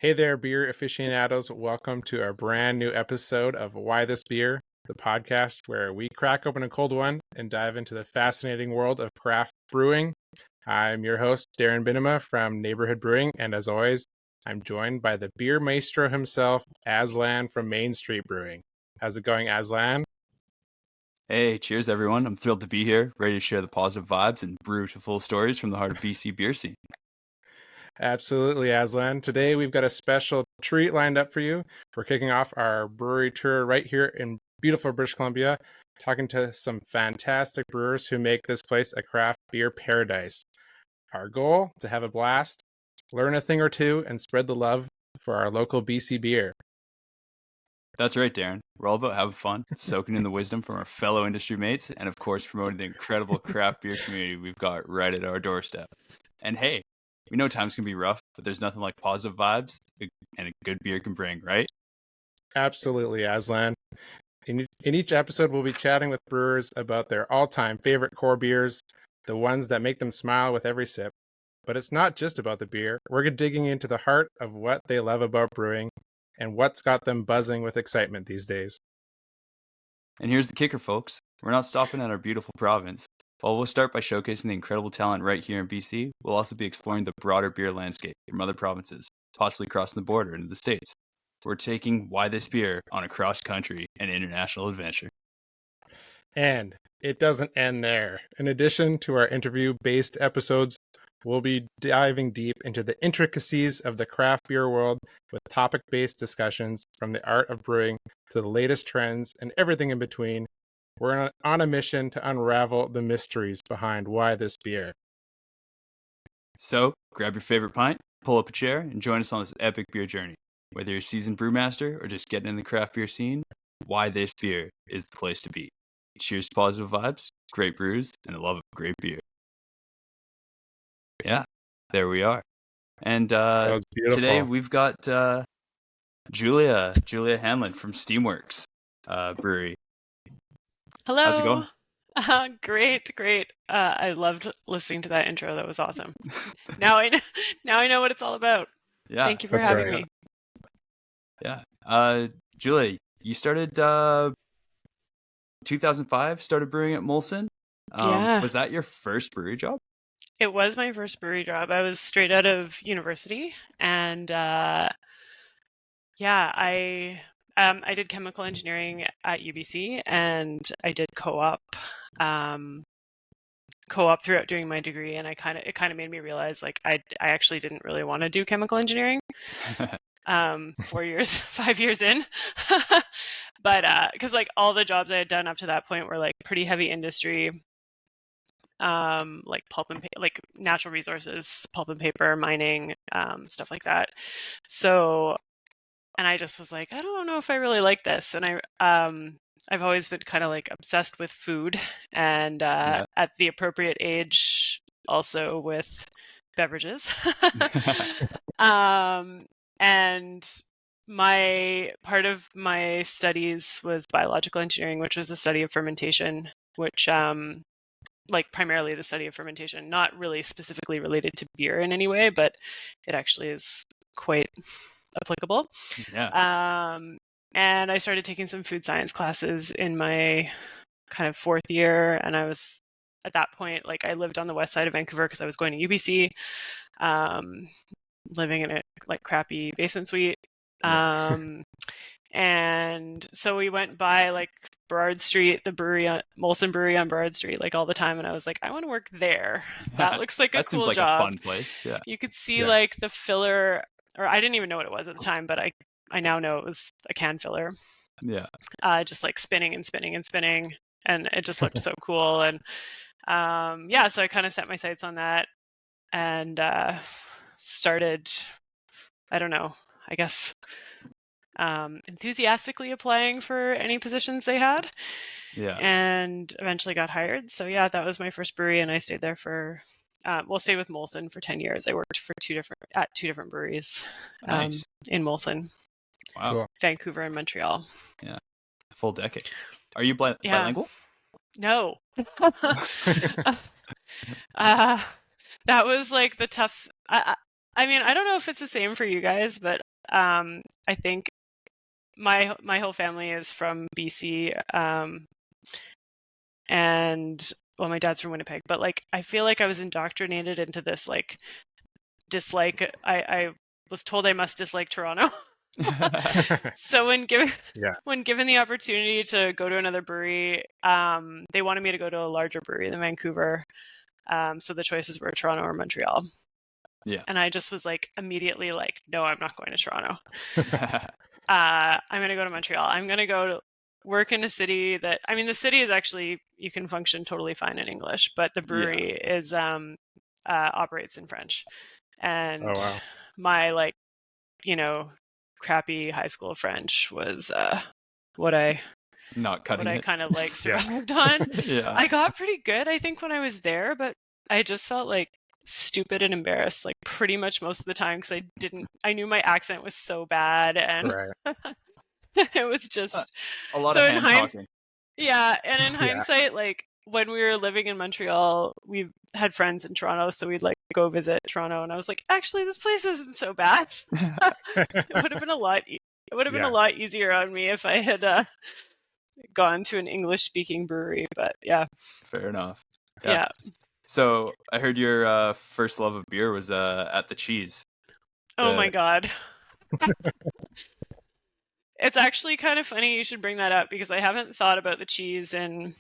Hey there, beer aficionados. Welcome to our brand new episode of Why This Beer, the podcast where we crack open a cold one and dive into the fascinating world of craft brewing. I'm your host, Darren Binema from Neighborhood Brewing, and as always, I'm joined by the beer maestro himself, Aslan from Main Street Brewing. How's it going, Aslan? Hey, cheers everyone. I'm thrilled to be here, ready to share the positive vibes and brew to full stories from the heart of BC beer scene. Absolutely, Aslan. Today we've got a special treat lined up for you. We're kicking off our brewery tour right here in beautiful British Columbia, talking to some fantastic brewers who make this place a craft beer paradise. Our goal, to have a blast, learn a thing or two, and spread the love for our local BC beer. That's right, Darren. We're all about having fun, soaking in the wisdom from our fellow industry mates, and of course, promoting the incredible craft beer community we've got right at our doorstep. And hey, we know times can be rough, but there's nothing like positive vibes and a good beer can bring, right? Absolutely, Aslan. In each episode, we'll be chatting with brewers about their all-time favorite core beers, the ones that make them smile with every sip. But it's not just about the beer. We're digging into the heart of what they love about brewing and what's got them buzzing with excitement these days. And here's the kicker, folks. We're not stopping at our beautiful province. While we'll start by showcasing the incredible talent right here in BC, we'll also be exploring the broader beer landscape from other provinces, possibly crossing the border into the States. We're taking Why This Beer on a cross-country and international adventure. And it doesn't end there. In addition to our interview-based episodes, we'll be diving deep into the intricacies of the craft beer world with topic-based discussions from the art of brewing to the latest trends and everything in between. We're on a mission to unravel the mysteries behind Why This Beer. So, grab your favorite pint, pull up a chair, and join us on this epic beer journey. Whether you're a seasoned brewmaster or just getting in the craft beer scene, Why This Beer is the place to be. Cheers to positive vibes, great brews, and the love of great beer. Yeah, there we are. And That was beautiful. today we've got Julia Hanlon from Steamworks Brewery. Hello. How's it going? Great. I loved listening to that intro. That was awesome. now I know what it's all about. Yeah, Thank you for that's having right. me. Yeah. Julia, you started 2005, started brewing at Molson. Yeah. Was that your first brewery job? It was my first brewery job. I was straight out of university, and I did chemical engineering at UBC, and I did co-op throughout doing my degree, and it kind of made me realize like I actually didn't really want to do chemical engineering. 5 years in, but because like all the jobs I had done up to that point were like pretty heavy industry, like pulp and like natural resources, pulp and paper, mining, stuff like that. So, and I just was like, I don't know if I really like this, and I've always been kind of like obsessed with food, and Yeah. at the appropriate age, also with beverages. And my part of my studies was biological engineering, which was the study of fermentation, which like primarily the study of fermentation, not really specifically related to beer in any way, but it actually is quite applicable. Yeah. And I started taking some food science classes in my kind of fourth year, and I was at that point, like I lived on the west side of Vancouver because I was going to UBC, living in a like crappy basement suite. And so we went by like Burrard Street, the brewery, Molson Brewery on Burrard Street, like all the time. And I was like, I want to work there. That looks like a That cool seems like job. a fun place. Yeah. You could see like the filler, or I didn't even know what it was at the time, but I now know it was a can filler. Yeah. Just like spinning and spinning and spinning. And it just looked so cool. And so I kind of set my sights on that and started, I don't know, I guess, enthusiastically applying for any positions they had. Yeah. And eventually got hired. So yeah, that was my first brewery, and I stayed there for stayed with Molson for 10 years. I worked for two different breweries Nice. in Molson. Wow. Cool. Vancouver and Montreal. Yeah. A full decade. Are you bilingual? No. That was like the tough. I mean, I don't know if it's the same for you guys, but I think my whole family is from BC, and well, my dad's from Winnipeg, but like I feel like I was indoctrinated into this like dislike. I was told I must dislike Toronto. So when given the opportunity to go to another brewery, they wanted me to go to a larger brewery than Vancouver. So the choices were Toronto or Montreal. Yeah. And I just was like immediately like, no, I'm not going to Toronto. I'm going to go to Montreal. I'm going to go to work in a city that, I mean, the city is actually, you can function totally fine in English, but the brewery is operates in French. And my like, you know, crappy high school French was what I kind of like survived on. Yeah. I got pretty good, I think, when I was there, but I just felt like stupid and embarrassed like pretty much most of the time because I knew my accent was so bad, and it was just a lot of hand talking. Yeah, and in hindsight, like when we were living in Montreal, we had friends in Toronto, so we'd like go visit Toronto, and I was like, actually, this place isn't so bad. It would have been a lot. It would have been a lot easier on me if I had gone to an English-speaking brewery. But yeah, fair enough. Yeah. So I heard your first love of beer was at the Cheese. Oh my God. It's actually kind of funny you should bring that up because I haven't thought about the Cheese in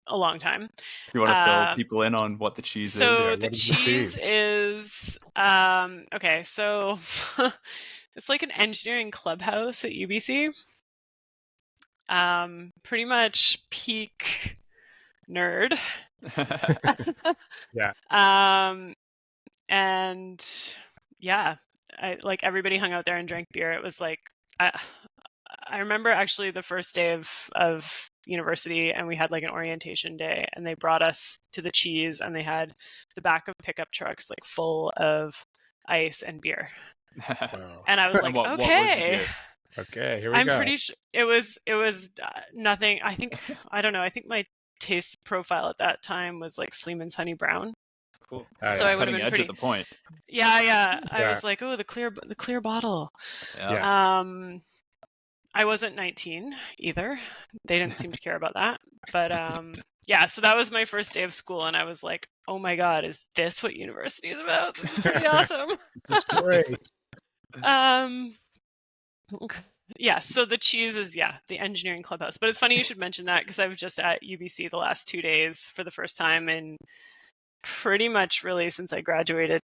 a long time. You want to fill people in on what the Cheese is? So the Cheese is okay, so it's like an engineering clubhouse at UBC. Pretty much peak nerd. And yeah, like everybody hung out there and drank beer. It was like I remember actually the first day of university, and we had like an orientation day, and they brought us to the Cheese, and they had the back of pickup trucks like full of ice and beer. And I was like, okay, here we go. I'm pretty sure it was nothing. I don't know. I think my taste profile at that time was like Sleeman's Honey Brown. Cool. So I would have been edge at the point. Yeah. I was like, oh, the clear bottle. Yeah. I wasn't 19 either. They didn't seem to care about that. But yeah, so that was my first day of school, and I was like, oh my God, is this what university is about? This is pretty awesome. This is great. Yeah, so the Cheese is the engineering clubhouse. But it's funny you should mention that because I was just at UBC the last 2 days for the first time, and pretty much really since I graduated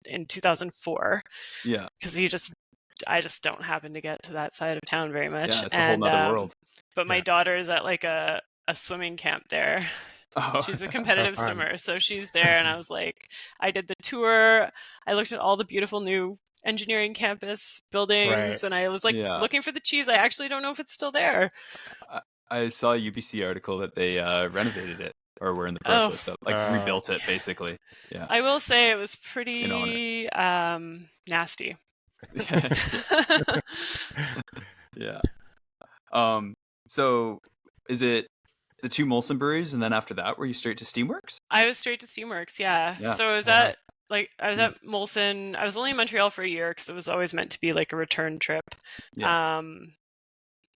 in 2004. Yeah. Because I just don't happen to get to that side of town very much. Yeah, it's a whole nother world. But my daughter is at like a swimming camp there. Oh. She's a competitive swimmer, so she's there, and I was like, I did the tour. I looked at all the beautiful new engineering campus buildings, and I was like looking for the Cheese. I actually don't know if it's still there. I saw a UBC article that they renovated it, or were in the process of rebuilt it basically. Yeah, I will say it was pretty nasty. Yeah. So is it the two Molson breweries, and then after that were you straight to Steamworks? I was straight to Steamworks, yeah. So I was at Molson. I was only in Montreal for a year because it was always meant to be like a return trip. Yeah.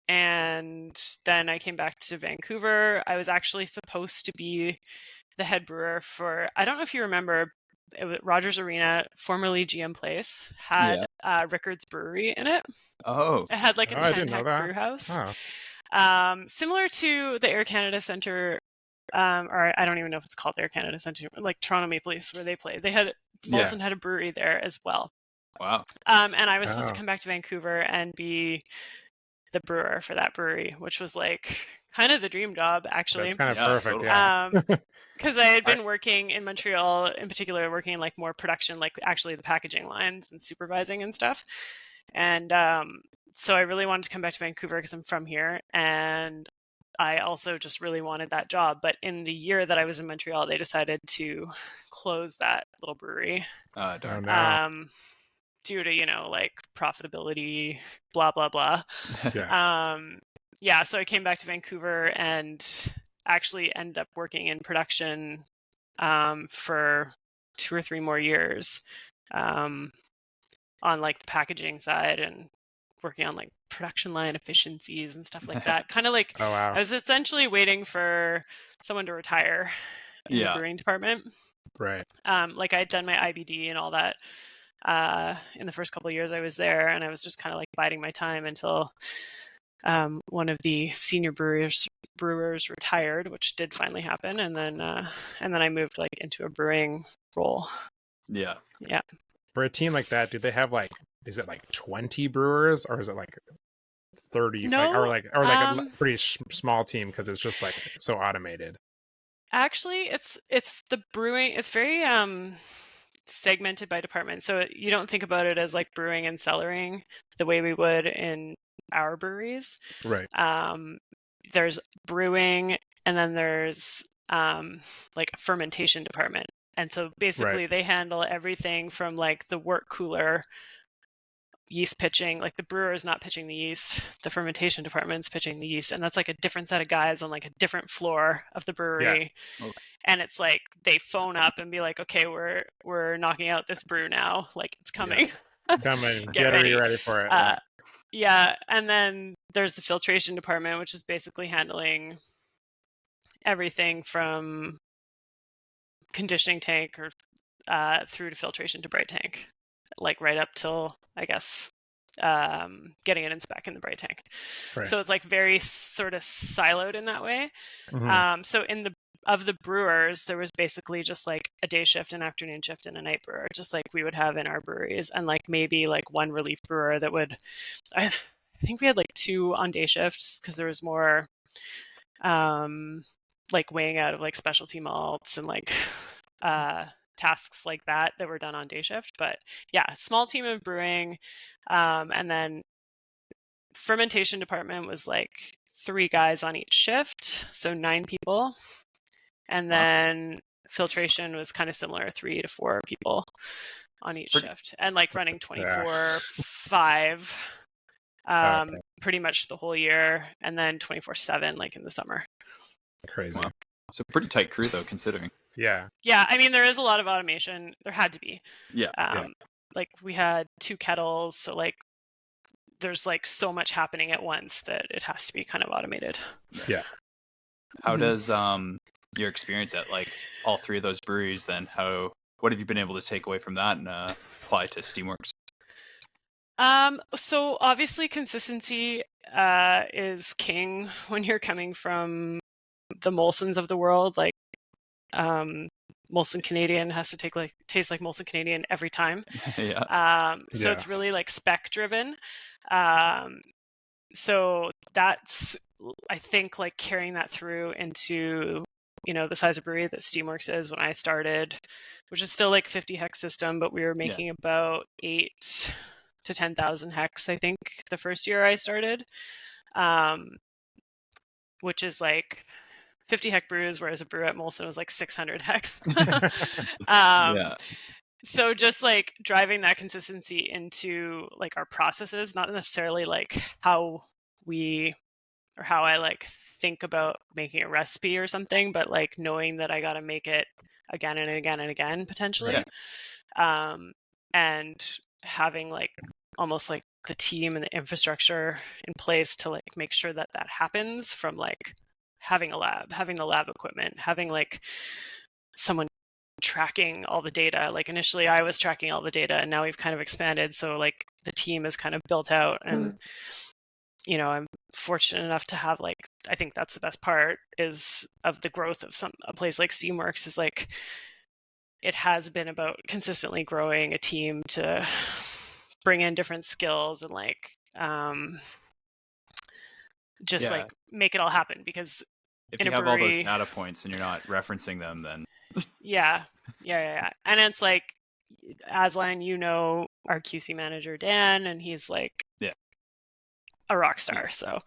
And then I came back to Vancouver. I was actually supposed to be the head brewer for, I don't know if you remember, it was Rogers Arena, formerly GM Place, had Rickard's Brewery in it. Oh. It had like a 10-hectare brew house. Similar to the Air Canada Centre, or I don't even know if it's called Air Canada Centre, like Toronto Maple Leafs where they play. Molson had a brewery there as well. Wow. And I was supposed to come back to Vancouver and be the brewer for that brewery, which was like kind of the dream job, actually. That's kind of perfect, because I had been working in Montreal, in particular, working in like more production, like actually the packaging lines and supervising and stuff. And so I really wanted to come back to Vancouver because I'm from here, and I also just really wanted that job. But in the year that I was in Montreal, they decided to close that little brewery. Due to, like profitability, blah, blah, blah. So I came back to Vancouver and actually ended up working in production for 2 or 3 more years. on like the packaging side and working on like production line efficiencies and stuff like that. Kind of like Oh wow. I was essentially waiting for someone to retire in the Yeah. brewing department. Right. Like I had done my IBD and all that in the first couple of years I was there, and I was just kind of like biding my time until one of the senior brewers retired, which did finally happen, and then I moved like into a brewing role. Yeah. Yeah. For a team like that, do they have like, is it like 20 brewers, or is it like 30? No, like a pretty small team because it's just like so automated. Actually, it's the brewing. It's very segmented by department. So you don't think about it as like brewing and cellaring the way we would in our breweries. Right. There's brewing, and then there's like a fermentation department. And so basically they handle everything from like the wort cooler yeast pitching, like the brewer is not pitching the yeast, the fermentation department's pitching the yeast, and that's like a different set of guys on like a different floor of the brewery. Yeah. Oh. And it's like they phone up and be like, okay, we're knocking out this brew now, like it's coming. Yes. Coming. Get ready for it. Yeah. And then there's the filtration department, which is basically handling everything from conditioning tank or through to filtration to bright tank, like right up till, I guess, getting it in spec in the bright tank. Right. So it's like very sort of siloed in that way. Mhm. So of the brewers, there was basically just like a day shift, an afternoon shift, and a night brewer, just like we would have in our breweries, and like maybe like one relief brewer that would, I think we had like 2 on day shifts because there was more like weighing out of like specialty malts and like tasks like that were done on day shift. But yeah, small team of brewing, and then fermentation department was like 3 guys on each shift, so 9 people. And then filtration was kind of similar, 3 to 4 people on each shift, and like running 24/5 pretty much the whole year, and then 24/7 like in the summer. Crazy. Wow. So pretty tight crew though, considering. Yeah. Yeah, I mean there is a lot of automation. There had to be. Yeah. Like we had 2 kettles, so like there's like so much happening at once that it has to be kind of automated. Yeah. How does your experience at like all 3 of those breweries then, what have you been able to take away from that and apply to Steamworks? So obviously consistency is king when you're coming from the Molsons of the world. Like Molson Canadian has to taste like Molson Canadian every time. Yeah. So it's really like spec driven. So that's, I think, like carrying that through into, the size of brewery that Steamworks is when I started, which is still like 50 hex system, but we were making about 8 to 10,000 hex, I think, the first year I started, which is like 50 hex brews, whereas a brew at Molson was like 600 hex. Yeah. So just like driving that consistency into like our processes, not necessarily like how I like think about making a recipe or something, but like knowing that I got to make it again and again and again potentially. Right. And having like almost like the team and the infrastructure in place to like make sure that happens, from like having a lab, having the lab equipment, having like someone tracking all the data. Like initially I was tracking all the data, and now we've kind of expanded. So like the team is kind of built out, and I'm fortunate enough to have like, I think that's the best part is of the growth of a place like Steamworks is like, it has been about consistently growing a team to bring in different skills and like just like make it all happen. Because if you have all those data points and you're not referencing them, then yeah. And it's like, Aslan, our QC manager Dan, and he's like a rock star. So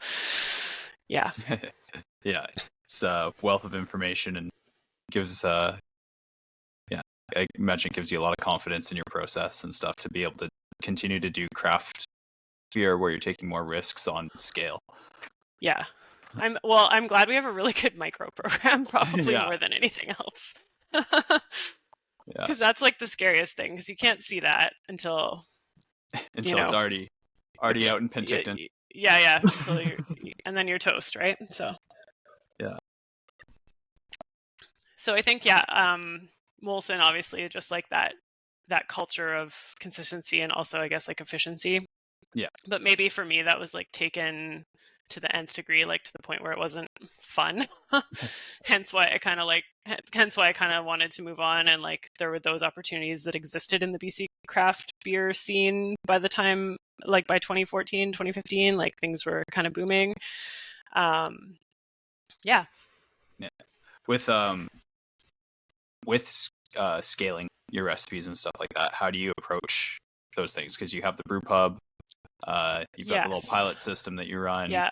yeah. Yeah, it's a wealth of information and gives I imagine it gives you a lot of confidence in your process and stuff to be able to continue to do craft beer where you're taking more risks on scale. Yeah. I'm glad we have a really good micro program, probably more than anything else. Because that's like the scariest thing, because you can't see that until until it's already out in Penticton. Yeah, until and then you're toast, right? So yeah. So I think Molson obviously just like that culture of consistency and also I guess like efficiency. Yeah. But maybe for me that was like taken to the nth degree, like to the point where it wasn't fun. hence why I kind of wanted to move on, and like there were those opportunities that existed in the BC craft beer scene by the time, like by 2014, 2015, like things were kind of booming. Yeah. With scaling your recipes and stuff like that, how do you approach those things? Because you have the brew pub, you've got the little pilot system that you run. Yeah.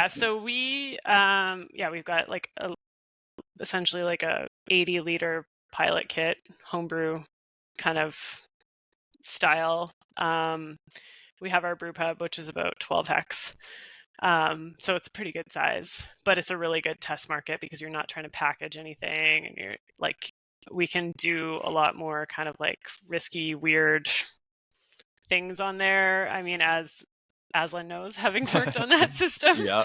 So we've got like essentially like a 80-liter pilot kit, homebrew kind of style. We have our brew pub, which is about 12 hex. So it's a pretty good size, but it's a really good test market because you're not trying to package anything, and you're like, we can do a lot more kind of like risky, weird things on there. I mean, as Aslan knows, having worked on that system. Yeah.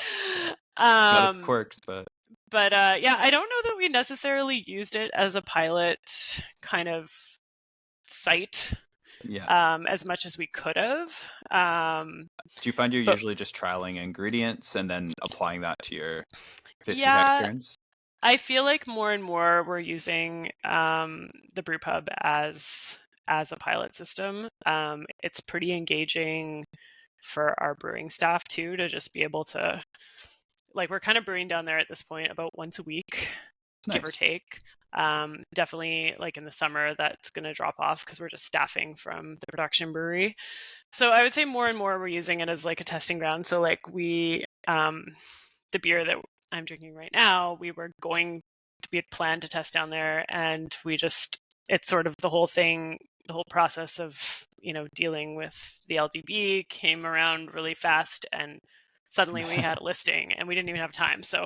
Got its quirks, but I don't know that we necessarily used it as a pilot kind of site. As much as we could have. Do you find you're usually just trialing ingredients and then applying that to your 50 hectares? I feel like more and more we're using the brew pub as a pilot system. It's pretty engaging for our brewing staff too, to just be able to, like, we're kind of brewing down there at this point about once a week, give or take. Definitely like in the summer that's going to drop off because we're just staffing from the production brewery. So I would say more and more we're using it as like a testing ground. So like the beer that I'm drinking right now, we had planned to test down there, and it's sort of the whole process of, dealing with the LDB came around really fast, and suddenly we had a listing and we didn't even have time. So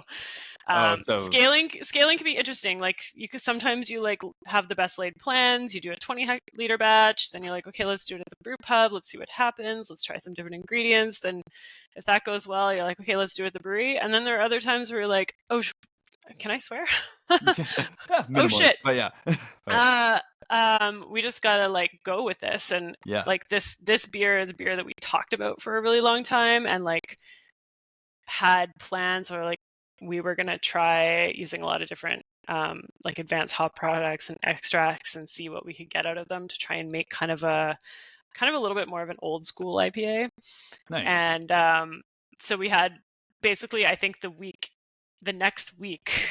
scaling can be interesting. Like sometimes you like have the best laid plans, you do a 20-liter batch, then you're like, okay, let's do it at the brew pub, let's see what happens, let's try some different ingredients. Then if that goes well, you're like, okay, let's do it at the brewery. And then there are other times where you're like, oh, can I swear? Oh shit. But yeah. We just gotta like go with this. And like this beer is a beer that we talked about for a really long time, and like had plans, or like we were gonna try using a lot of different like advanced hop products and extracts and see what we could get out of them to try and make kind of a little bit more of an old school IPA. Nice. And so we had basically, I think the next week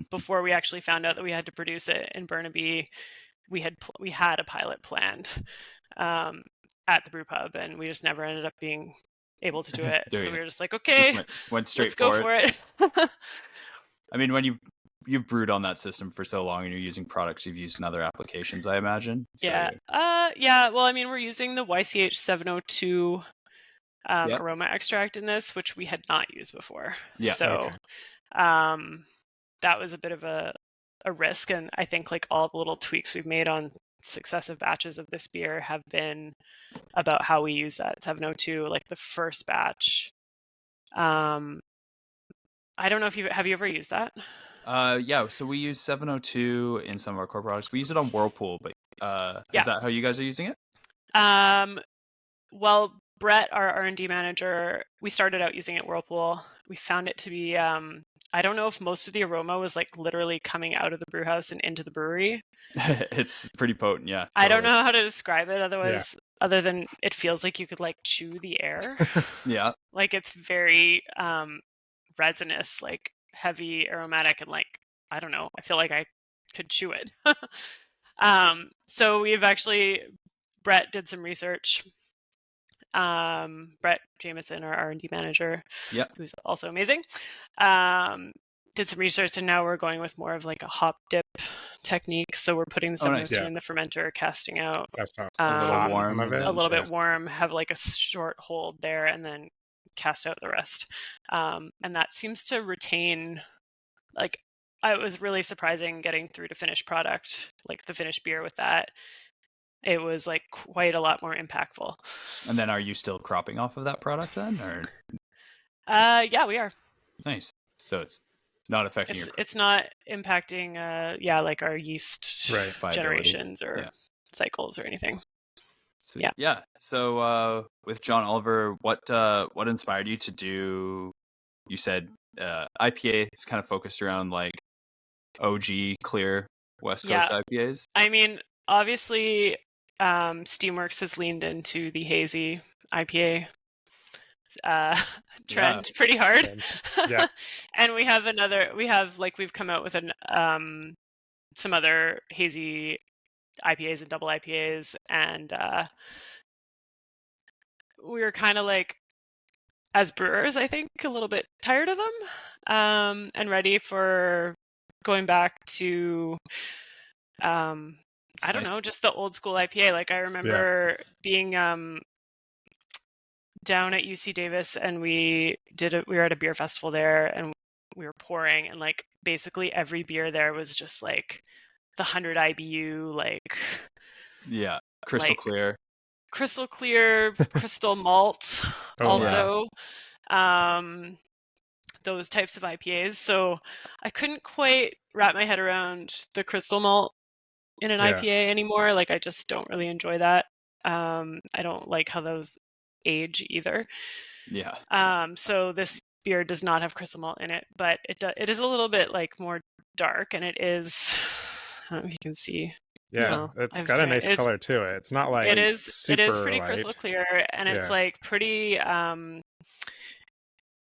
before we actually found out that we had to produce it in Burnaby, we had a pilot planned at the brew pub, and we just never ended up being able to do it. So we were just like, okay, went straight let's go for it. I mean, when you've brewed on that system for so long and you're using products you've used in other applications, I imagine. So. Yeah. Well, I mean, we're using the YCH 702 aroma extract in this, which we had not used before. Yeah. So that was a bit of a risk. And I think like all the little tweaks we've made on successive batches of this beer have been about how we use that 702. Like the first batch, I don't know if have you ever used that? Yeah, so we use 702 in some of our core products. We use it on Whirlpool, but is that how you guys are using it? Well, Brett, our R&D manager, we started out using it Whirlpool. We found it to be I don't know if most of the aroma was like literally coming out of the brew house and into the brewery. It's pretty potent, yeah. Totally. I don't know how to describe it other than it feels like you could like chew the air. Yeah. Like it's very resinous, like heavy, aromatic, and like, I don't know, I feel like I could chew it. So Brett did some research. Brett Jameson, our R&D manager, who's also amazing, did some research, and now we're going with more of like a hop dip technique. So we're putting the 702 in the fermenter, casting out a little bit warm, have like a short hold there, and then cast out the rest. And that seems to retain, like, it was really surprising getting through to finished product, like the finished beer with that. it was like quite a lot more impactful. And then are you still cropping off of that product then, or? Yeah, we are. Nice. So it's not affecting your It's not impacting like our yeast Right. generations or Yeah. cycles or anything. Sweet. Yeah. So with John Oliver, what inspired you to do? You said IPA is kind of focused around like OG clear West Coast IPAs. I mean, obviously, Steamworks has leaned into the hazy IPA trend pretty hard. Yeah. And we've come out with some other hazy IPAs and double IPAs, and we were kind of like, as brewers, I think a little bit tired of them, and ready for going back to I don't know, just the old school IPA. Like I remember being down at UC Davis, and we were at a beer festival there, and we were pouring, and like basically every beer there was just like the 100 IBU, like crystal clear, crystal malt, also. Those types of IPAs. So I couldn't quite wrap my head around the crystal malt in an IPA anymore. Like I just don't really enjoy that. I don't like how those age either. So this beer does not have crystal malt in it, but it is a little bit like more dark, and it is, I don't know if you can see. It's got a nice color to it. It's not like it is pretty light. crystal clear, and it's like pretty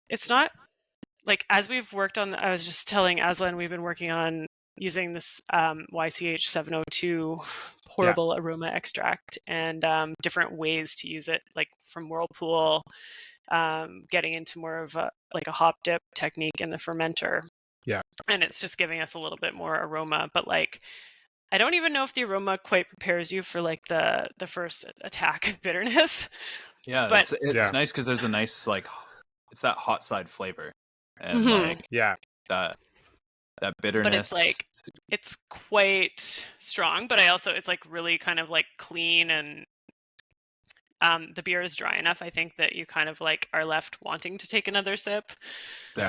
it's not like, as we've worked on, I was just telling Aslan, we've been working on using this YCH 702 portable aroma extract, and different ways to use it, like from Whirlpool, getting into more of a hop dip technique in the fermenter. And it's just giving us a little bit more aroma, but like, I don't even know if the aroma quite prepares you for like the first attack of bitterness. But it's nice because there's a nice, like, it's that hot side flavor. And that bitterness, but it's like, it's quite strong, but it's like really kind of like clean, and the beer is dry enough, I think, that you kind of like are left wanting to take another sip.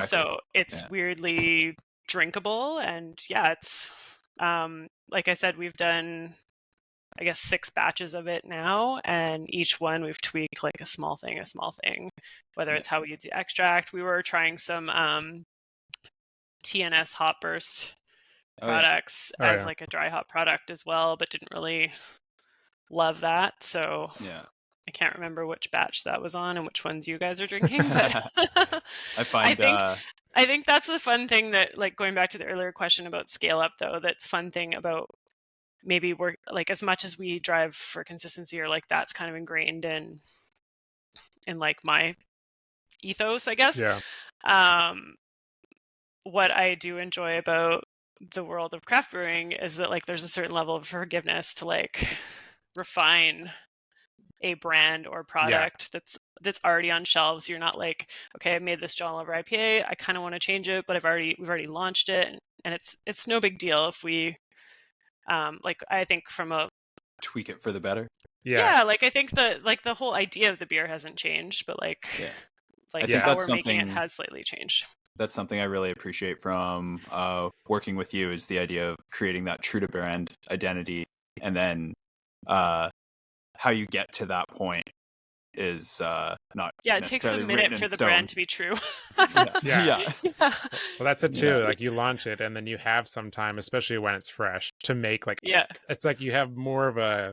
So it's weirdly drinkable, and it's like I said, we've done, I guess, 6 batches of it now, and each one we've tweaked like a small thing, whether it's how we use the extract. We were trying some TNS hop burst products as like a dry hop product as well, but didn't really love that. So I can't remember which batch that was on and which ones you guys are drinking, but I think that's the fun thing, that, like, going back to the earlier question about scale up, though, that's fun thing about maybe we're like, as much as we drive for consistency, or like that's kind of ingrained in like my ethos, I guess. What I do enjoy about the world of craft brewing is that, like, there's a certain level of forgiveness to like refine a brand or product that's already on shelves. You're not like, okay, I made this John Oliver IPA, I kind of want to change it, but we've already launched it, and it's no big deal if we like, I think from a tweak it for the better. Like, I think the whole idea of the beer hasn't changed, but like how we're making it has slightly changed. That's something I really appreciate from working with you, is the idea of creating that true to brand identity, and then how you get to that point is not it takes a minute for the brand to be true. Well, that's it too. Like, you launch it, and then you have some time, especially when it's fresh, to make like it's like you have more of a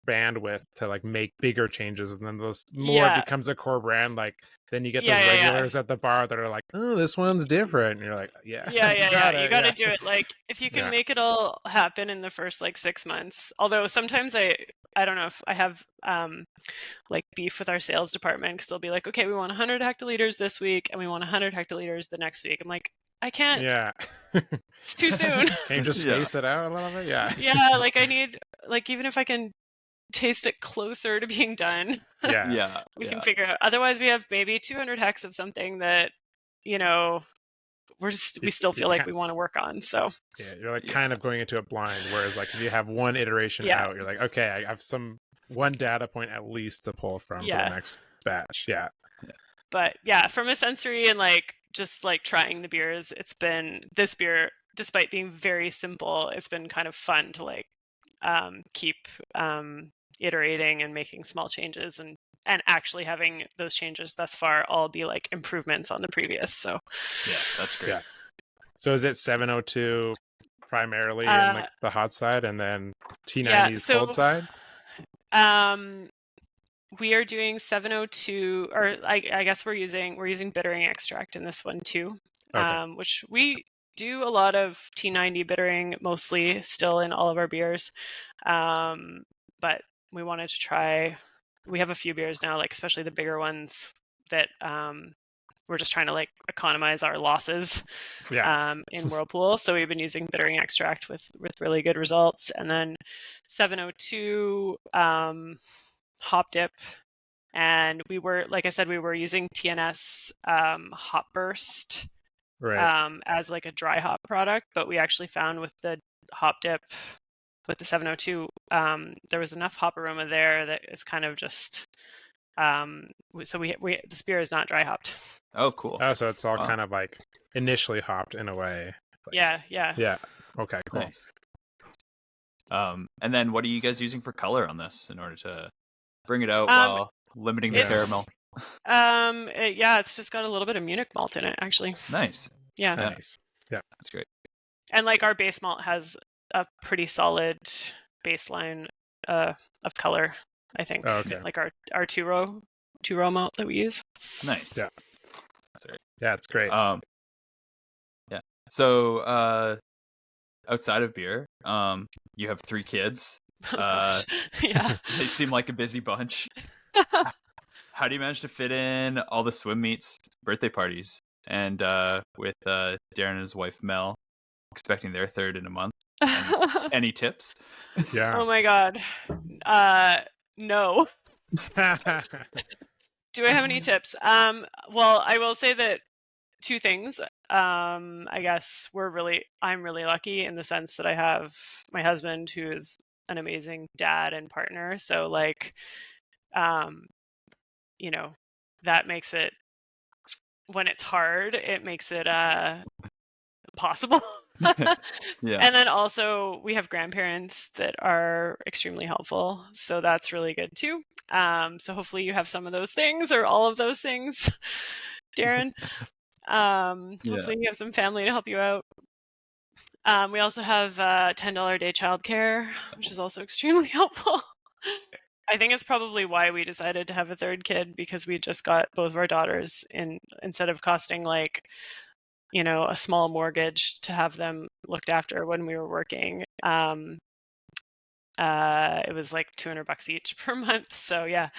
bandwidth to like make bigger changes, and then those more becomes a core brand. Like, then you get those regulars at the bar that are like, oh, this one's different, and you're like, you gotta do it. Like, if you can make it all happen in the first like 6 months. Although sometimes I don't know if I have like beef with our sales department, because they'll be like, okay, we want 100 hectoliters this week, and we want 100 hectoliters the next week. I'm like, I can't. It's too soon. Can you just space it out a little bit? Like, I need, like, even if I can taste it closer to being done, we can figure out. Otherwise, we have maybe 200 hex of something that, you know, we still feel like we want to work on. So yeah, you're like kind of going into a blind, whereas like if you have one iteration out, you're like, okay, I have one data point at least to pull from for the next batch. Yeah. But yeah, from a sensory and like just like trying the beers, it's been this beer, despite being very simple, it's been kind of fun to like keep iterating and making small changes and actually having those changes thus far all be like improvements on the previous. So yeah, that's great. Yeah. So is it 702 primarily in like the hot side, and then T90's cold side? We are doing 702, or I guess we're using bittering extract in this one too, which we do a lot of T90 bittering mostly still in all of our beers, but we wanted to try. We have a few beers now, like especially the bigger ones that we're just trying to like economize our losses in Whirlpool. So we've been using bittering extract with really good results, and then 702. Hop dip, and we were, like I said, we were using TNS hop burst as like a dry hop product, but we actually found with the hop dip with the 702 there was enough hop aroma there that it's kind of just so we this beer is not dry hopped. Oh, cool. Oh, so it's all kind of like initially hopped in a way. Like, yeah. Okay, cool. Nice. And then what are you guys using for color on this in order to bring it out while limiting the caramel? It's just got a little bit of Munich malt in it, actually. Nice. Yeah. Nice. Yeah, that's great. And like our base malt has a pretty solid baseline of color, I think. Oh, okay. Like our two row malt that we use. Nice. Yeah. That's great. Yeah, it's great. Yeah. So outside of beer, you have 3 kids. Yeah. They seem like a busy bunch. How do you manage to fit in all the swim meets, birthday parties, and with Darren and his wife Mel expecting their third in a month? Any tips? Yeah. Oh my God. No. Do I have any tips? Well, I will say that 2 things. I guess I'm really lucky in the sense that I have my husband, who is an amazing dad and partner. So like, that makes it, when it's hard, it makes it possible. Yeah. And then also we have grandparents that are extremely helpful, so that's really good too. So hopefully you have some of those things or all of those things, Darren. Hopefully you have some family to help you out. We also have $10 a day childcare, which is also extremely helpful. I think it's probably why we decided to have a third kid, because we just got both of our daughters instead of costing like, a small mortgage to have them looked after when we were working. It was like $200 each per month. So yeah,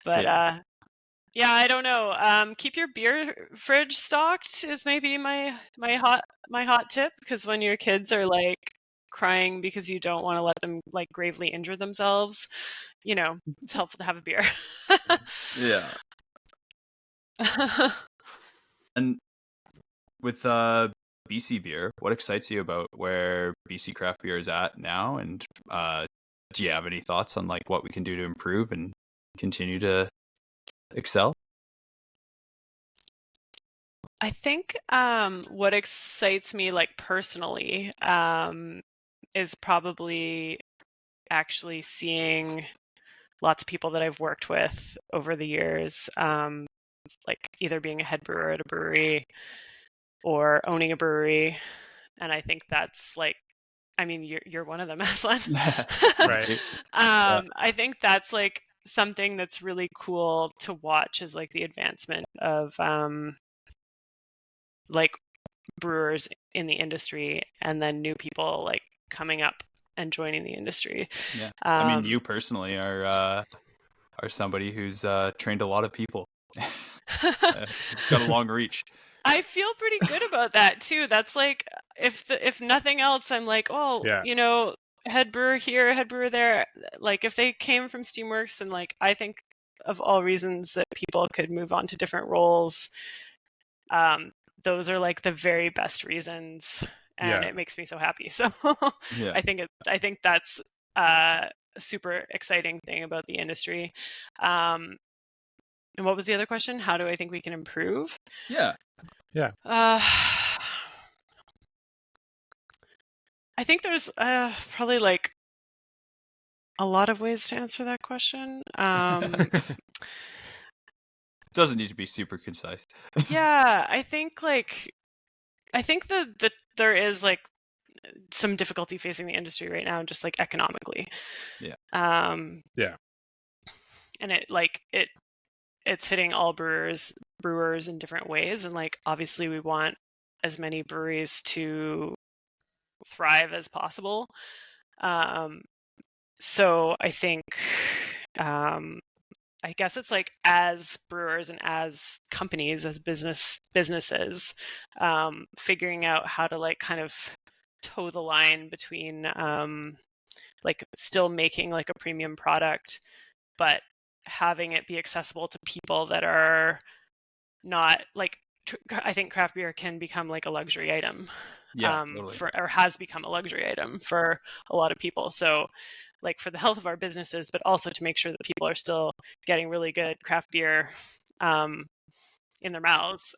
but I don't know. Keep your beer fridge stocked is maybe my hot tip, because when your kids are like crying because you don't want to let them like gravely injure themselves, it's helpful to have a beer. Yeah. And with BC beer, what excites you about where BC craft beer is at now? And do you have any thoughts on like what we can do to improve and continue to excel? I think what excites me like personally is probably actually seeing lots of people that I've worked with over the years, like either being a head brewer at a brewery or owning a brewery. And I think that's like, I mean, you're one of them, Aslan. Right. I think that's like something that's really cool to watch, is like the advancement of like brewers in the industry, and then new people like coming up and joining the industry. Yeah. I mean, you personally are somebody who's trained a lot of people. Got a long reach. I feel pretty good about that too. That's like, if nothing else, I'm like, head brewer here, head brewer there. Like if they came from Steamworks, and like I think of all reasons that people could move on to different roles, those are like the very best reasons, and it makes me so happy. So Yeah. I think that's a super exciting thing about the industry. And what was the other question? How do I think we can improve? Yeah. I think there's probably like a lot of ways to answer that question. Doesn't need to be super concise. Yeah, I think that there is like some difficulty facing the industry right now, just like economically. Yeah. And it's hitting all brewers in different ways, and like obviously we want as many breweries to thrive as possible. So I think I guess it's like as brewers and as companies, as businesses, figuring out how to like kind of toe the line between like still making like a premium product, but having it be accessible to people that are not like, I think craft beer can become like a luxury item. Totally. Or has become a luxury item for a lot of people. So like for the health of our businesses, but also to make sure that people are still getting really good craft beer in their mouths,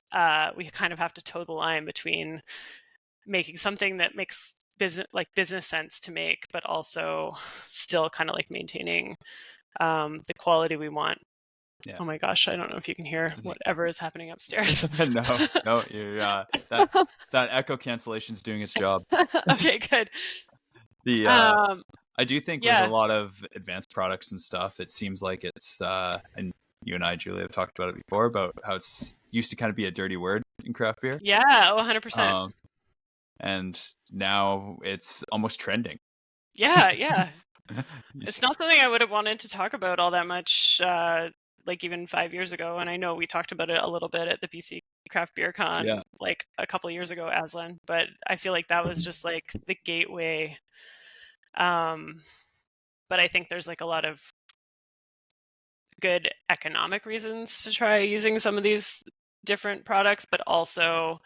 we kind of have to toe the line between making something that makes business sense to make, but also still kind of like maintaining the quality we want. Yeah. Oh my gosh, I don't know if you can hear whatever is happening upstairs. No, you're, that echo cancellation's doing its job. Okay, good. I do think with a lot of advanced products and stuff, it seems like it's, and you and I, Julia, have talked about it before, about how it's used to kind of be a dirty word in craft beer. Yeah, 100%. And now it's almost trending. Yeah. It's not something I would have wanted to talk about all that much, like even 5 years ago. And I know we talked about it a little bit at the BC Craft Beer Con, like a couple years ago, Aslan. But I feel like that was just like the gateway. But I think there's like a lot of good economic reasons to try using some of these different products, but also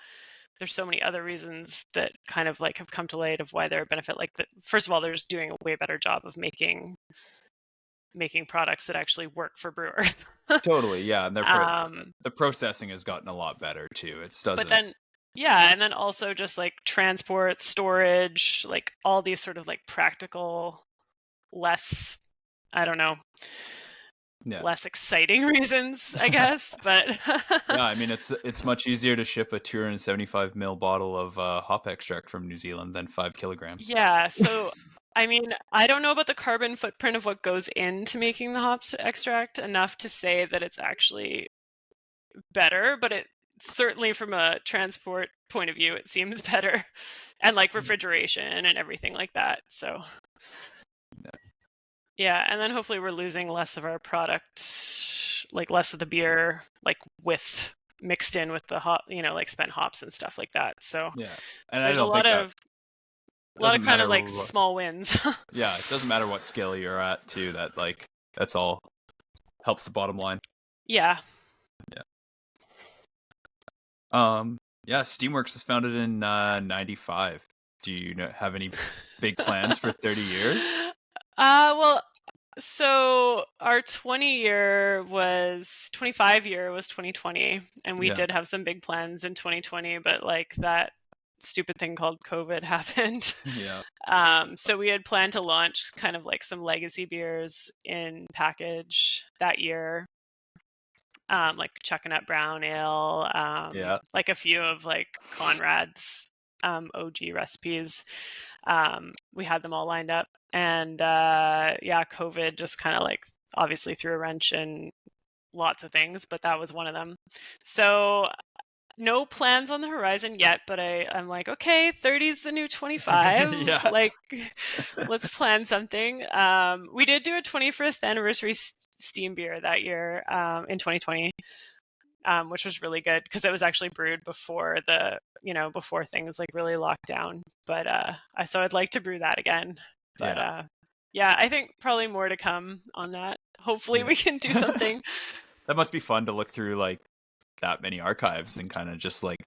there's so many other reasons that kind of like have come to light of why they're a benefit. Like first of all, they're just doing a way better job of making products that actually work for brewers. Totally, yeah. And the processing has gotten a lot better too. It doesn't. But then, and then also just like transport, storage, like all these sort of like practical, less, I don't know, less exciting reasons, I guess. But yeah, I mean, it's much easier to ship a 275 ml bottle of hop extract from New Zealand than 5 kilograms. Yeah, so I mean, I don't know about the carbon footprint of what goes into making the hops extract enough to say that it's actually better, but it certainly from a transport point of view, it seems better, and like refrigeration and everything like that. So yeah, and then hopefully we're losing less of our product, like less of the beer, like with mixed in with the hop, like spent hops and stuff like that. So yeah, and there's a lot of kind of like small wins. Yeah, it doesn't matter what scale you're at too. That like that's all helps the bottom line. Yeah. Steamworks was founded in 95. Do you have any big plans for 30 years? Well, so our 25 year was 2020, and we did have some big plans in 2020, but like that stupid thing called COVID happened. So we had planned to launch kind of like some legacy beers in package that year. Like Chuckanut Brown Ale, like a few of like Conrad's OG recipes. We had them all lined up, and COVID just kind of like obviously threw a wrench in lots of things, but that was one of them. So no plans on the horizon yet, but I'm like, okay, 30 is the new 25. Like, let's plan something. We did do a 25th anniversary steam beer that year in 2020, which was really good because it was actually brewed before before things like really locked down. But so I'd like to brew that again. But I think probably more to come on that. Hopefully we can do something. That must be fun to look through like that many archives and kind of just like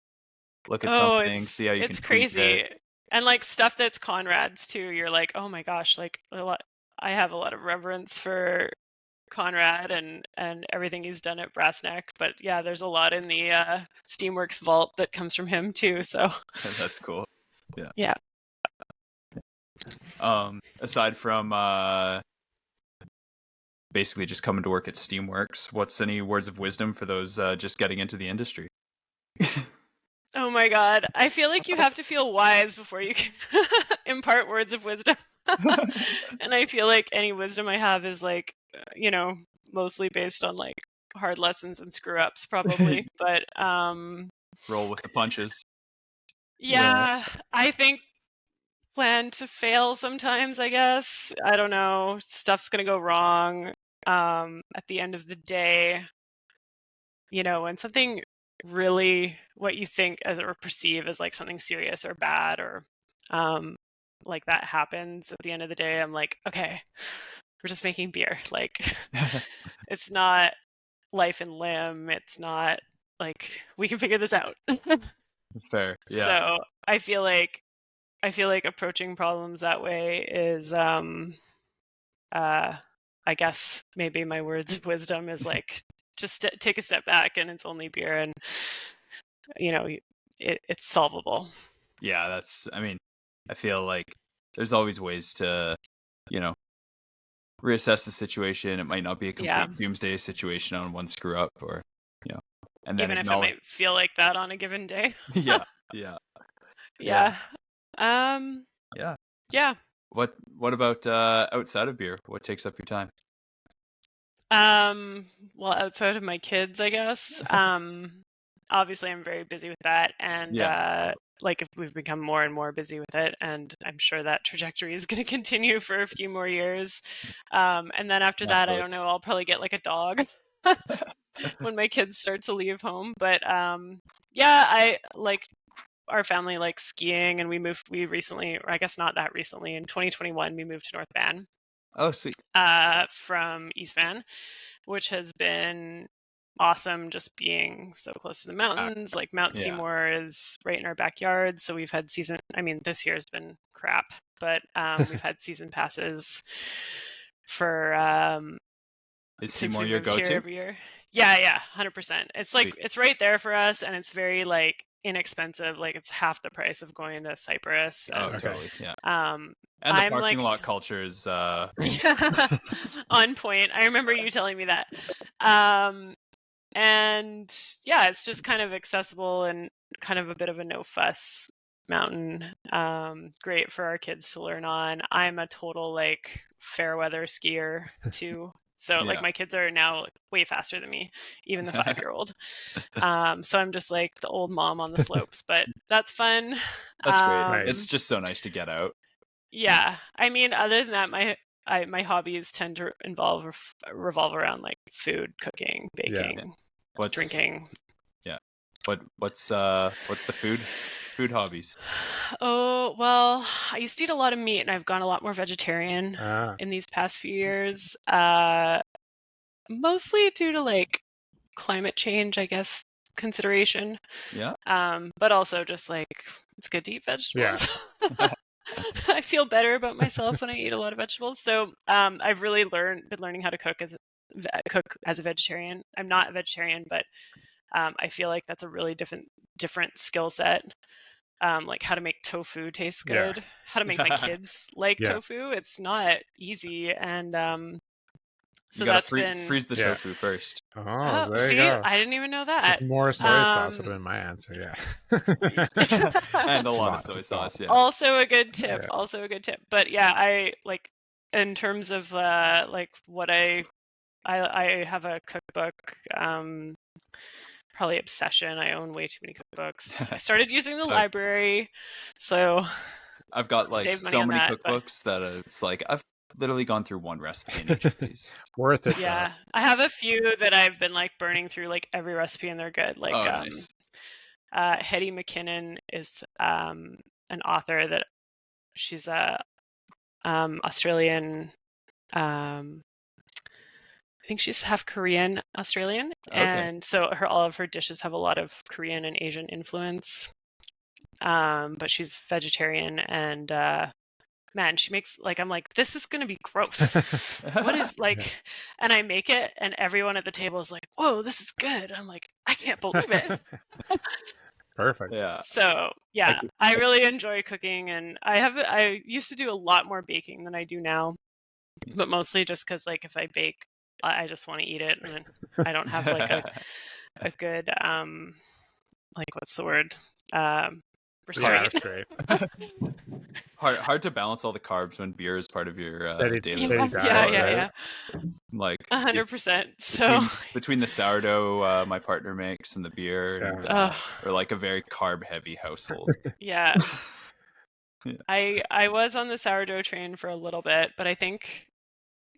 look at Oh, something, see how you can it's tweak crazy. it. And like stuff that's Conrad's too. You're like, oh my gosh, like I have a lot of reverence for Conrad and everything he's done at Brass Neck. But yeah, there's a lot in the Steamworks vault that comes from him too. So That's cool. Yeah. yeah. Aside from basically just coming to work at Steamworks, what's any words of wisdom for those just getting into the industry? Oh my God. I feel like you have to feel wise before you can impart words of wisdom. And I feel like any wisdom I have is like, mostly based on like hard lessons and screw ups probably. But Roll with the punches. yeah, I think plan to fail sometimes, I guess. I don't know. Stuff's going to go wrong. At the end of the day, when something really what you think as or perceive as like something serious or bad or like that happens at the end of the day, I'm like, okay, we're just making beer. Like it's not life and limb. It's not like we can figure this out. Fair. Yeah. So I feel like approaching problems that way is I guess maybe my words of wisdom is like just take a step back and it's only beer and it's solvable. Yeah, I feel like there's always ways to, reassess the situation. It might not be a complete doomsday situation on one screw up or, and then even if it might feel like that on a given day. Yeah. Yeah. Yeah. What about outside of beer? What takes up your time? Well, outside of my kids, I guess. Obviously I'm very busy with that, and like if we've become more and more busy with it, and I'm sure that trajectory is going to continue for a few more years. And then after that, I don't know, I'll probably get like a dog when my kids start to leave home. But I like our family likes skiing, and we recently, or I guess not that recently, in 2021 we moved to North Van. Oh, sweet. From East Van, which has been awesome, just being so close to the mountains. Like Mount Seymour is right in our backyard, so we've had this year's been crap, but we've had season passes for is since Seymour we your moved go-to? here every year. Yeah, 100%. It's like it's right there for us, and it's very like inexpensive. Like it's half the price of going to Cyprus. Oh, totally. Yeah. And the parking lot culture is on point. I remember you telling me that. And yeah, it's just kind of accessible and kind of a bit of a no fuss mountain. Great for our kids to learn on. I'm a total like fair weather skier too. So like my kids are now way faster than me, even the 5-year-old. So I'm just like the old mom on the slopes, but that's fun. That's great. It's just so nice to get out. Yeah. I mean, other than that, my hobbies tend to revolve around like food, cooking, baking, drinking. Yeah. What's the food hobbies? Oh, well, I used to eat a lot of meat, and I've gone a lot more vegetarian in these past few years. Mostly due to like climate change, I guess, consideration. Yeah. But also just like it's good to eat vegetables. Yeah. I feel better about myself when I eat a lot of vegetables. So I've really been learning how to cook as a vegetarian. I'm not a vegetarian, but I feel like that's a really different skill set. Like how to make tofu taste good, how to make my kids like tofu. It's not easy, and so you gotta that's freeze the tofu first. Oh, there you go. I didn't even know that. More soy sauce would have been my answer. Yeah. And a lot of soy sauce. Yeah. Also a good tip. Yeah. Also a good tip. But yeah, I like in terms of like what I have a cookbook. Probably obsession. I own way too many cookbooks. I started using the library, so I've got like so many cookbooks that it's like I've literally gone through one recipe in each of these. Worth it. Yeah, I have a few that I've been like burning through like every recipe, and they're good. Like nice. Hetty McKinnon is an author that she's a Australian. I think she's half Korean Australian, and so all of her dishes have a lot of Korean and Asian influence. but she's vegetarian, and man, she makes like, I'm like, this is gonna be gross. What is like, and I make it, and everyone at the table is like, whoa, this is good. I'm like, I can't believe it. Perfect. Yeah. So yeah, I really enjoy cooking, and I used to do a lot more baking than I do now, but mostly just because like if I bake, I just want to eat it, and I don't have like a good like, what's the word, restraint. That's great. Hard to balance all the carbs when beer is part of your daily steady diet, Yeah. Like 100%. So between the sourdough my partner makes and the beer, and, or like a very carb heavy household. Yeah. Yeah. I was on the sourdough train for a little bit, but I think,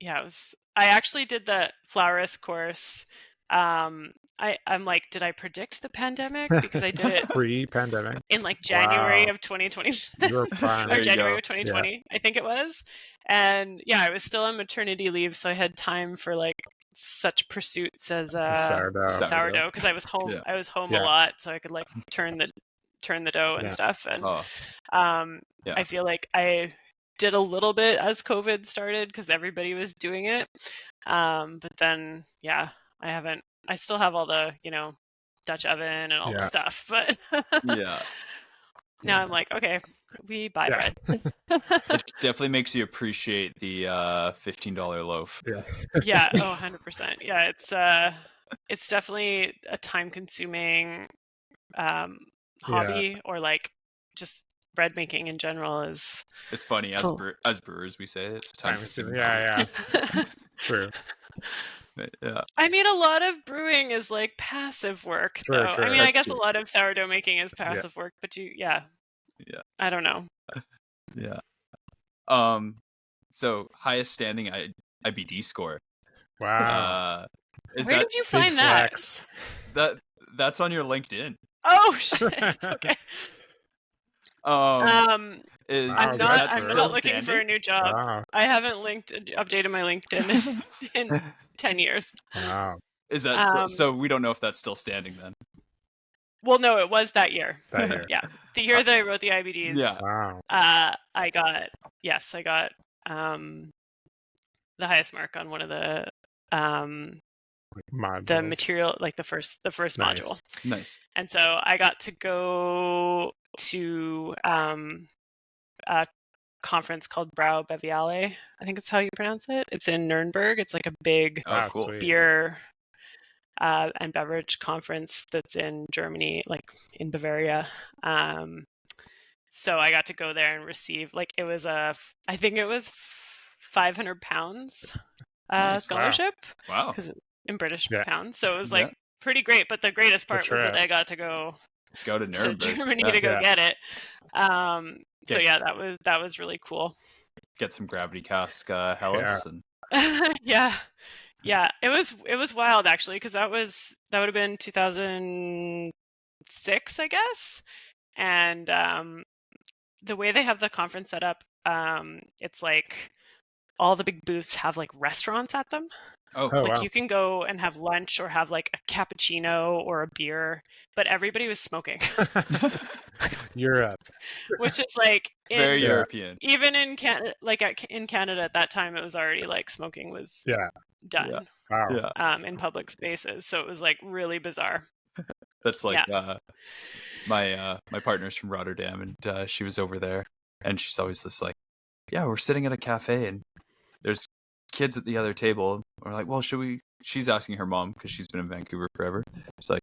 I actually did the Flourist course. I'm like, did I predict the pandemic? Because I did it pre-pandemic in like January Wow. of 2020 You're fine. or January of 2020, I think it was. And yeah, I was still on maternity leave, so I had time for like such pursuits as sourdough, because I was home. Yeah. I was home a lot, so I could like turn the dough and stuff. And I feel like I did a little bit as COVID started because everybody was doing it. But then I still have all the, Dutch oven and all the stuff, but now I'm like, okay, we buy bread. It definitely makes you appreciate the $15 loaf. Yeah. Oh, 100%. Yeah, it's definitely a time consuming hobby, or like just bread making in general is. It's funny as brewers we say it's time consuming. Yeah. True. Yeah. I mean, a lot of brewing is like passive work, though. I mean, I guess a lot of sourdough making is passive work, but I don't know. Yeah. So highest standing IBD score. Wow. Where did you find that? That's on your LinkedIn. Oh shit. Okay. I'm not looking for a new job. Wow. I haven't updated my LinkedIn in 10 years. Wow. Is that so? We don't know if that's still standing then. Well, no, it was that year. Yeah, the year that I wrote the IBDs. Yeah. Wow. I got the highest mark on one of the material, like the first module. Nice. And so I got to go to a conference called Brau Beviale. I think it's how you pronounce it. It's in Nuremberg. It's like a big beer and beverage conference that's in Germany, like in Bavaria. So I got to go there and receive, like, it was I think it was £500 scholarship. Wow. Because in British pounds. So it was like pretty great. But the greatest part was that I got to go to Nuremberg, to Germany to go get it. So yeah, that was really cool. Get some gravity cask Hellas and yeah, it was wild actually, because that would have been 2006, I guess. And the way they have the conference set up, it's like all the big booths have like restaurants at them. Wow. You can go and have lunch or have like a cappuccino or a beer, but everybody was smoking. Europe. Which is like very European. Even in Canada, in Canada at that time, it was already like smoking was done. Wow. In public spaces, so it was like really bizarre. That's like my partner's from Rotterdam, and she was over there, and she's always just like, yeah, we're sitting at a cafe, and there's kids at the other table. We're like, well, should we? She's asking her mom because she's been in Vancouver forever. She's like,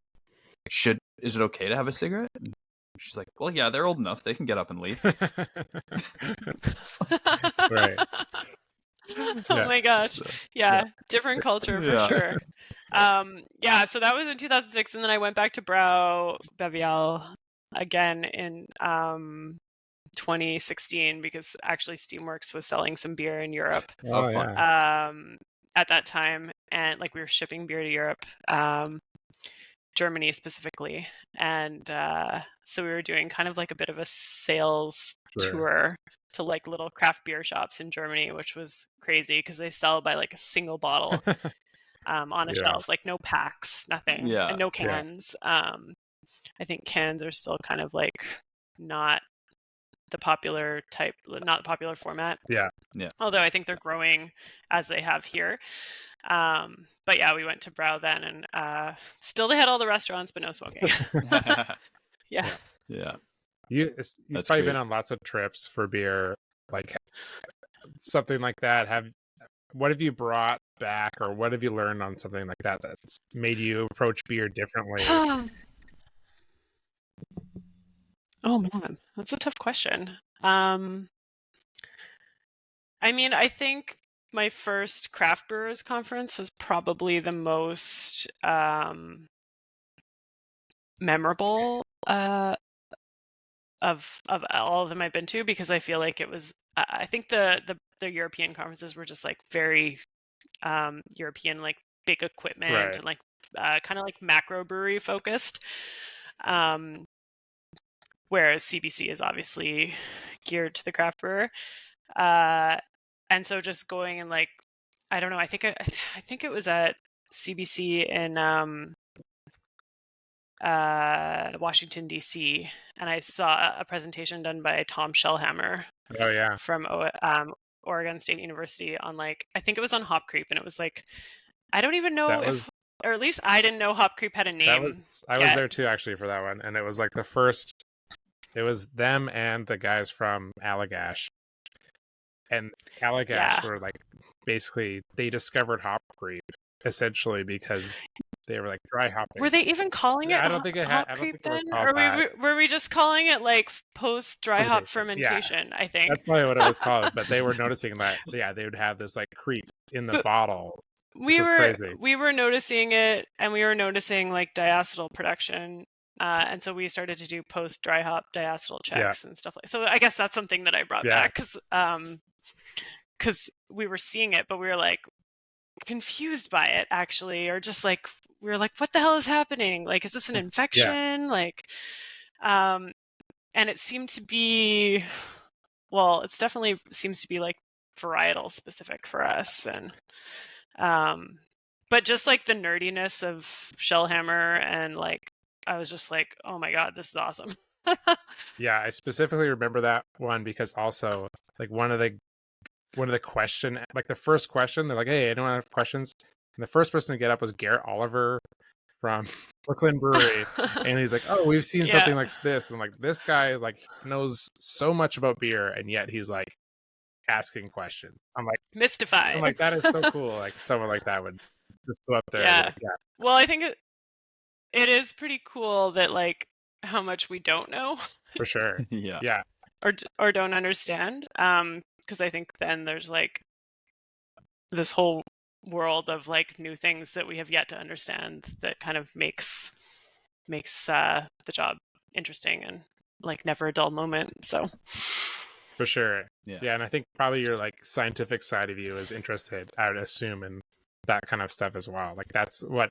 is it okay to have a cigarette? And she's like, well, yeah, they're old enough; they can get up and leave. Right. Oh my gosh. Different culture for sure. So that was in 2006, and then I went back to Brau Beviale again in 2016 because actually Steamworks was selling some beer in Europe at that time, and like we were shipping beer to Europe, Germany specifically, and so we were doing kind of like a bit of a sales tour to like little craft beer shops in Germany, which was crazy because they sell by like a single bottle on a shelf, like no packs, nothing, and no cans. I think cans are still kind of like not the popular format. Yeah. Although I think they're growing as they have here. But yeah, we went to Brow then, and still they had all the restaurants, but no smoking. Yeah. You've That's probably great. been on lots of trips for beer, like something like that. What have you brought back, or what have you learned on something like that that's made you approach beer differently? Oh man, that's a tough question. I mean, I think my first craft brewers conference was probably the most memorable of all of them I've been to, because I feel like it was. I think the European conferences were just like very European, like big equipment, Right. and like kind of like macro brewery focused. Whereas CBC is obviously geared to the craft brewer. And so just going and like, I don't know, I think it was at CBC in Washington DC, and I saw a presentation done by Tom Shellhammer Oh yeah. from Oregon State University on, like, I think it was on Hop Creep, and it was like, I don't even know or at least I didn't know Hop Creep had a name. I was there too, actually, for that one, and it was like the first. It was them and the guys from Allagash, and Allagash were like, basically they discovered hop creep essentially because they were like dry hopping. Were they even calling it? I don't think it had. Hop Creep then, or were we just calling it like post dry hop fermentation? Yeah. I think that's probably what it was called. But they were noticing that they would have this like creep in the bottle. We were noticing it, and we were noticing like diacetyl production. And so we started to do post dry hop diacetyl checks and stuff like. So I guess that's something that I brought back, because we were seeing it, but we were like confused by it actually, or just like we were like, what the hell is happening? Like, is this an infection? Like, and it seemed to be, well, it's definitely seems to be like varietal specific for us, and but just like the nerdiness of Shellhammer, and like I was just like, oh my god, this is awesome. Yeah, I specifically remember that one because also like one of the question, like the first question, they're like, hey, anyone have questions? And the first person to get up was Garrett Oliver from Brooklyn Brewery, and he's like, oh, we've seen something like this, and I'm like, this guy like knows so much about beer, and yet he's like asking questions. I'm like mystified. I'm like, that is so cool. Like someone like that would just go up there. Yeah. Well, I think it is pretty cool that like how much we don't know. For sure. Yeah. Or don't understand. Because I think then there's like this whole world of like new things that we have yet to understand that kind of makes the job interesting and like never a dull moment. So for sure. Yeah, and I think probably your like scientific side of you is interested, I would assume, in that kind of stuff as well. Like that's what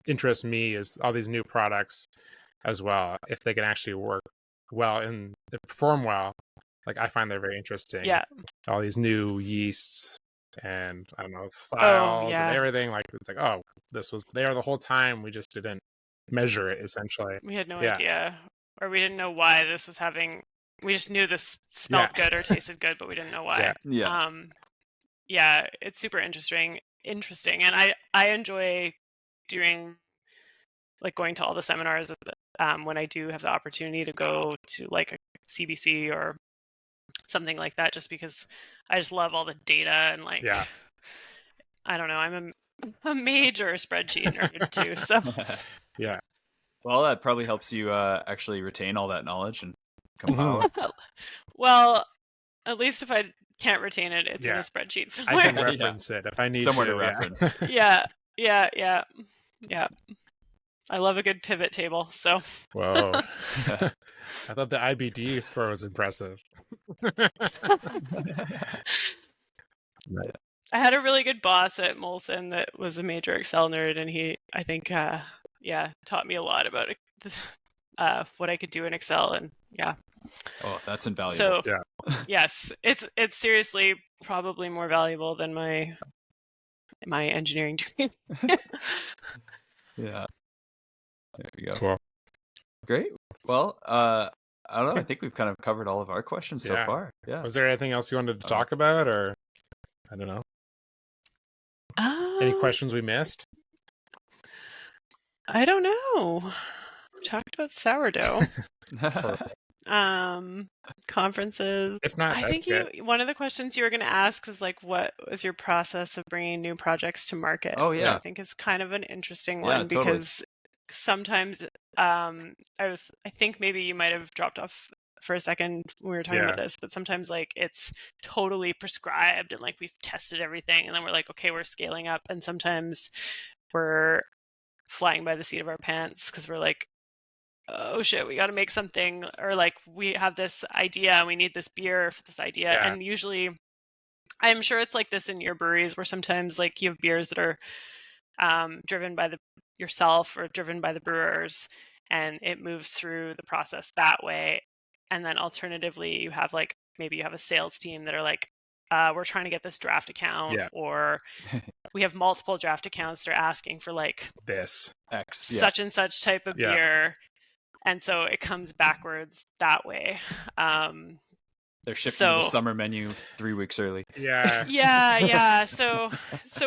interests me, is all these new products as well, if they can actually work well and perform well. Like I find they're very interesting. Yeah. All these new yeasts and I don't know, styles and everything. Like it's like, oh, this was there the whole time. We just didn't measure it. Essentially, we had no idea, or we didn't know why this was having. We just knew this smelled good or tasted good, but we didn't know why. Yeah, it's super interesting, and I enjoy doing, like, going to all the seminars when I do have the opportunity to go to like a CBC or something like that, just because I just love all the data and like I don't know, I'm a major spreadsheet nerd too, so yeah. Well, that probably helps you actually retain all that knowledge and compile it. Well, at least if I can't retain it, it's in a spreadsheet somewhere. I can reference it if I need somewhere to reference. Yeah. I love a good pivot table. So. Whoa. I thought the IBD score was impressive. I had a really good boss at Molson that was a major Excel nerd, and he, I think, taught me a lot about what I could do in Excel, and Oh, that's invaluable. So, yes, it's seriously probably more valuable than my engineering degree. Yeah. There we go. Cool. Great. Well, I don't know. I think we've kind of covered all of our questions so far. Yeah. Was there anything else you wanted to talk about, or I don't know? Any questions we missed? I don't know. We talked about sourdough. Conferences. If not, I think one of the questions you were going to ask was like, what was your process of bringing new projects to market? Oh yeah, which I think is kind of an interesting Yeah, one totally. because sometimes I think maybe you might have dropped off for a second when we were talking about this, but sometimes like it's totally prescribed and like we've tested everything and then we're like, okay, we're scaling up, and sometimes we're flying by the seat of our pants because we're like, oh shit, we got to make something, or like we have this idea and we need this beer for this idea. And usually I'm sure it's like this in your breweries where sometimes like you have beers that are driven by yourself or driven by the brewers, and it moves through the process that way. And then alternatively, you have like, maybe you have a sales team that are like, we're trying to get this draft account, or we have multiple draft accounts that are asking for like this X, such and such type of beer. And so it comes backwards that way. They're shifting the summer menu 3 weeks early. Yeah. So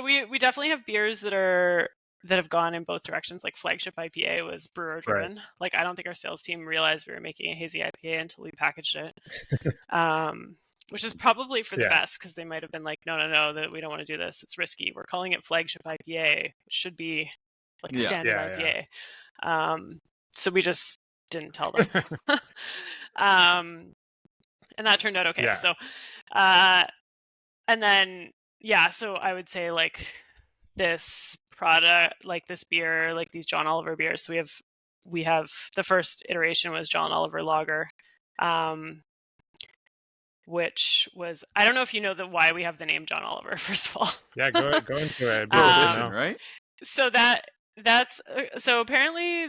we definitely have beers that have gone in both directions. Like Flagship IPA was brewer driven. Right. Like I don't think our sales team realized we were making a hazy IPA until we packaged it. Which is probably for the best, because they might have been like, no, that we don't want to do this. It's risky. We're calling it Flagship IPA, which should be like a standard IPA. So we just didn't tell them. And that turned out okay. So, and then, so I would say like this product, like this beer, like these John Oliver beers. So we have the first iteration was John Oliver Lager, which was, I don't know if you know why we have the name John Oliver, first of all. Yeah, go into it. Right? So so apparently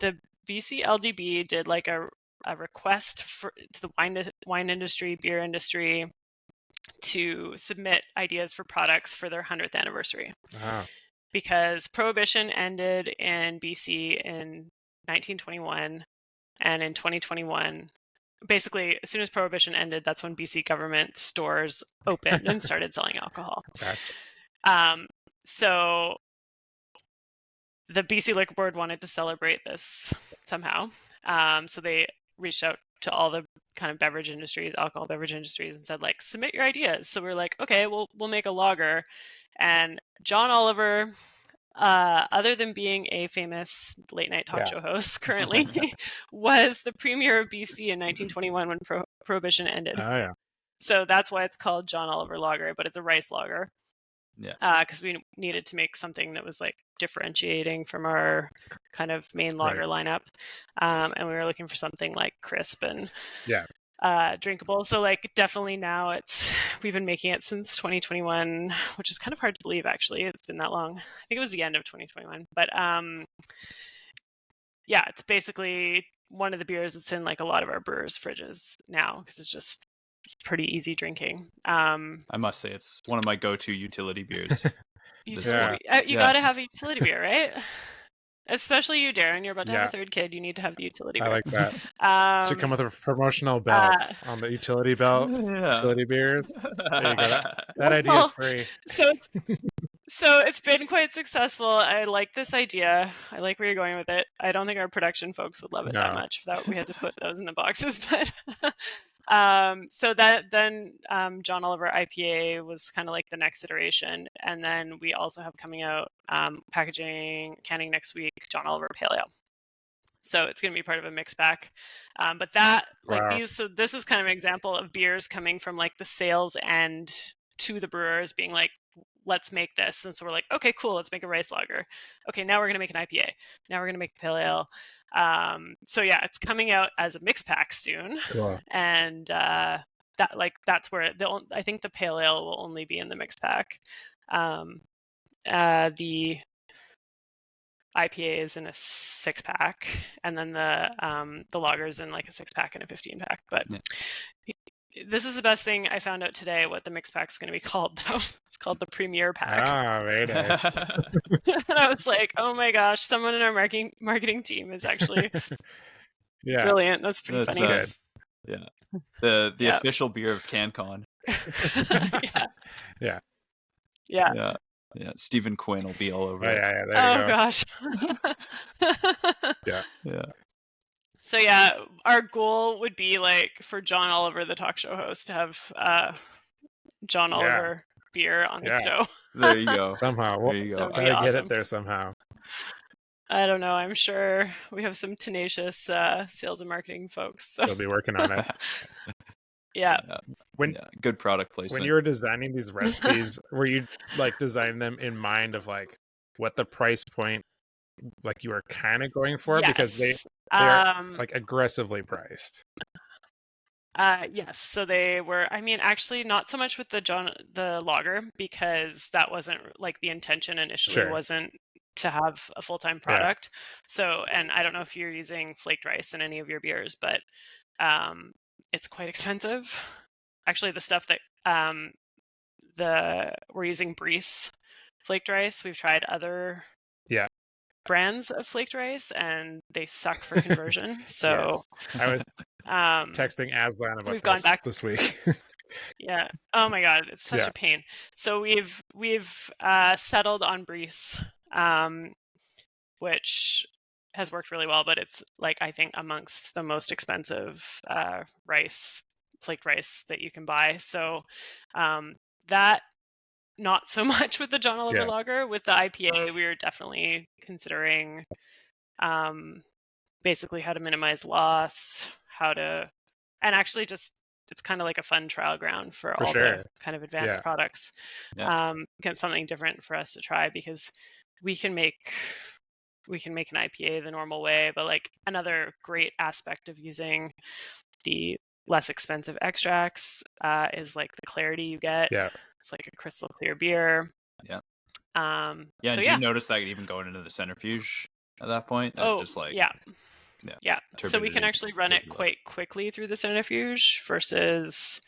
the BC LDB did like a request to the wine industry, beer industry, to submit ideas for products for their 100th anniversary. Wow. Because Prohibition ended in BC in 1921, and in 2021, basically as soon as Prohibition ended, that's when BC government stores opened and started selling alcohol. Gotcha. So the BC Liquor Board wanted to celebrate this somehow. So they reached out to all the kind of beverage industries, alcohol beverage industries, and said like, submit your ideas. So we're like, okay, we'll make a lager. And John Oliver, other than being a famous late night talk show host currently, was the premier of BC in 1921 when Prohibition ended. Oh yeah. So that's why it's called John Oliver Lager, but it's a rice lager. Yeah. Because we needed to make something that was like differentiating from our kind of main lager lineup. And we were looking for something like crisp and drinkable. So like definitely now we've been making it since 2021, which is kind of hard to believe actually. It's been that long. I think it was the end of 2021. But it's basically one of the beers that's in like a lot of our brewers' fridges now, because it's just pretty easy drinking. I must say it's one of my go-to utility beers. You gotta have a utility beer, right? Especially you, Darren. You're about to have a third kid. You need to have the utility beer. I like that. Should come with a promotional belt on the utility belt. Utility beers. There you go. That idea is free. So it's been quite successful. I like this idea. I like where you're going with it. I don't think our production folks would love it that much if we had to put those in the boxes, but so then John Oliver IPA was kind of like the next iteration, and then we also have coming out canning next week, John Oliver Pale Ale. So it's going to be part of a mix pack, but this is kind of an example of beers coming from like the sales end to the brewers being like, let's make this. And so we're like, okay, cool, let's make a rice lager. Okay, now we're going to make an IPA. Now we're going to make a pale ale. So it's coming out as a mix pack soon. Cool. And that's where I think the pale ale will only be in the mix pack. The IPA is in a 6-pack, and then the lager is in like a 6-pack and a 15-pack. But this is the best thing I found out today, what the mix pack is going to be called, though. It's called the Premier Pack. Ah, very nice. And I was like, oh my gosh, someone in our marketing team is actually Yeah. Brilliant. That's pretty That's funny. good. Yeah. The Yeah. official beer of CanCon. Yeah. Yeah. Yeah. Stephen Quinn will be all over Oh, it. yeah, there you Oh go. gosh. Yeah. Yeah. So yeah, our goal would be like for John Oliver, the talk show host, to have John Yeah. Oliver beer on the show. There you go. Somehow. There you That go. would be Gotta get awesome. it there somehow. I don't know. I'm sure we have some tenacious sales and marketing folks. So We'll be working on it. yeah. When Yeah. Good product placement. when you were designing these recipes, were you like designing them in mind of like what the price point like you were kind of going for? Because they are like aggressively priced. Yes, so they were. I mean, actually, not so much with the lager, because that wasn't like the intention initially. Sure. Wasn't to have a full-time product. So, and I don't know if you're using flaked rice in any of your beers, but it's quite expensive. Actually, the stuff that we're using Breeze flaked rice. We've tried other brands of flaked rice, and they suck for conversion. So Yes. I was texting Aslan about we've gone back this week. Yeah. Oh my God, it's such a pain. So we've settled on Breeze, which has worked really well, but it's like I think amongst the most expensive flaked rice that you can buy. So that not so much with the John Oliver Lager. With the IPA, we were definitely considering basically how to minimize loss, and actually just it's kind of like a fun trial ground for all the kind of advanced products. Get something different for us to try, because we can make an IPA the normal way, but like another great aspect of using the less expensive extracts is like the clarity you get. It's like a crystal clear beer. Do you notice that even going into the centrifuge at that point? Just like so we can actually run it quite quickly through the centrifuge versus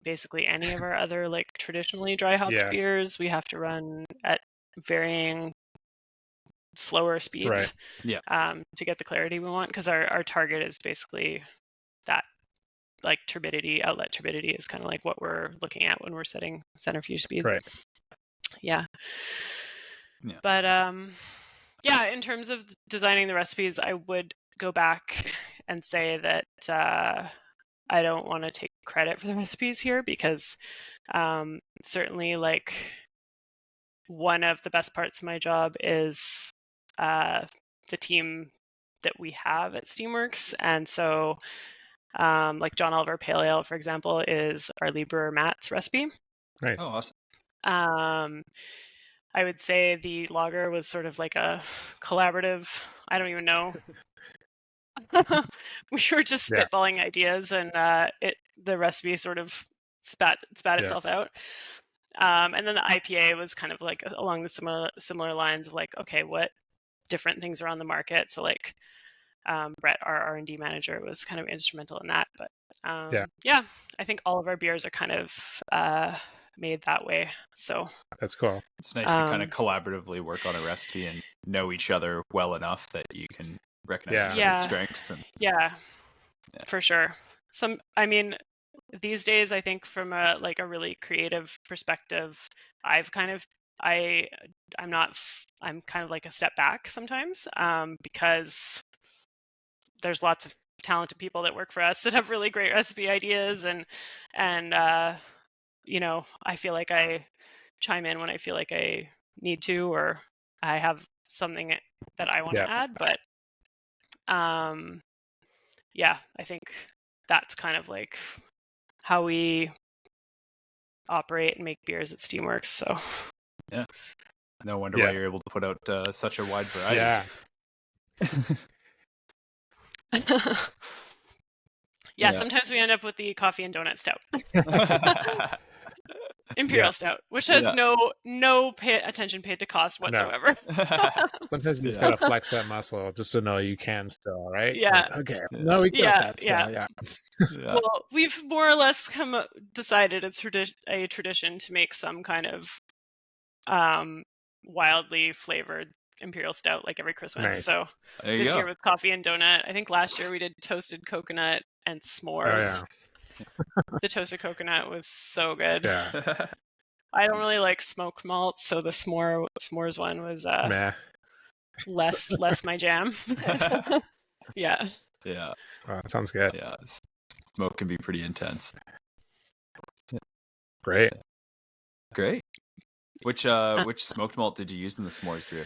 basically any of our other like traditionally dry hopped beers. We have to run at varying slower speeds to get the clarity we want, because our target is basically that, like outlet turbidity is kind of like what we're looking at when we're setting centrifuge speed. But in terms of designing the recipes, I would go back and say that I don't want to take credit for the recipes here, because certainly like one of the best parts of my job is the team that we have at Steamworks. And so like John Oliver Pale Ale, for example, is our lead brewer Matt's recipe. Nice. Oh, awesome. I would say the lager was sort of like a collaborative. I don't even know. We were just spitballing ideas, and the recipe sort of spat itself out. And then the IPA was kind of like along the similar lines of like, okay, what different things are on the market. So like Brett, our R&D manager, was kind of instrumental in that. But I think all of our beers are kind of made that way. So that's cool. It's nice to kind of collaboratively work on a recipe and know each other well enough that you can recognize each other's strengths. And for sure. I mean, these days, I think from a really creative perspective, I'm kind of like a step back sometimes, because there's lots of talented people that work for us that have really great recipe ideas, and I feel like I chime in when I feel like I need to, or I have something that I want to add. But I think that's kind of like how we operate and make beers at Steamworks. So no wonder why you're able to put out such a wide variety. Sometimes we end up with the coffee and donut stout. Imperial stout, which has no attention paid to cost whatsoever. Sometimes you just gotta flex that muscle just to know you can still, right? Okay. No, we got that still. Well, we've more or less decided it's a tradition to make some kind of wildly flavored imperial stout like every Christmas. Nice. So There you this go. year was coffee and donut. I think last year we did toasted coconut and s'mores. Oh, The toasted coconut was so good. yeah. I don't really like smoked malt, so the s'mores one was Meh. less my jam. Yeah. Yeah. Oh, that sounds good. Yeah. Smoke can be pretty intense. Great. Great. Which smoked malt did you use in the s'mores, Drew?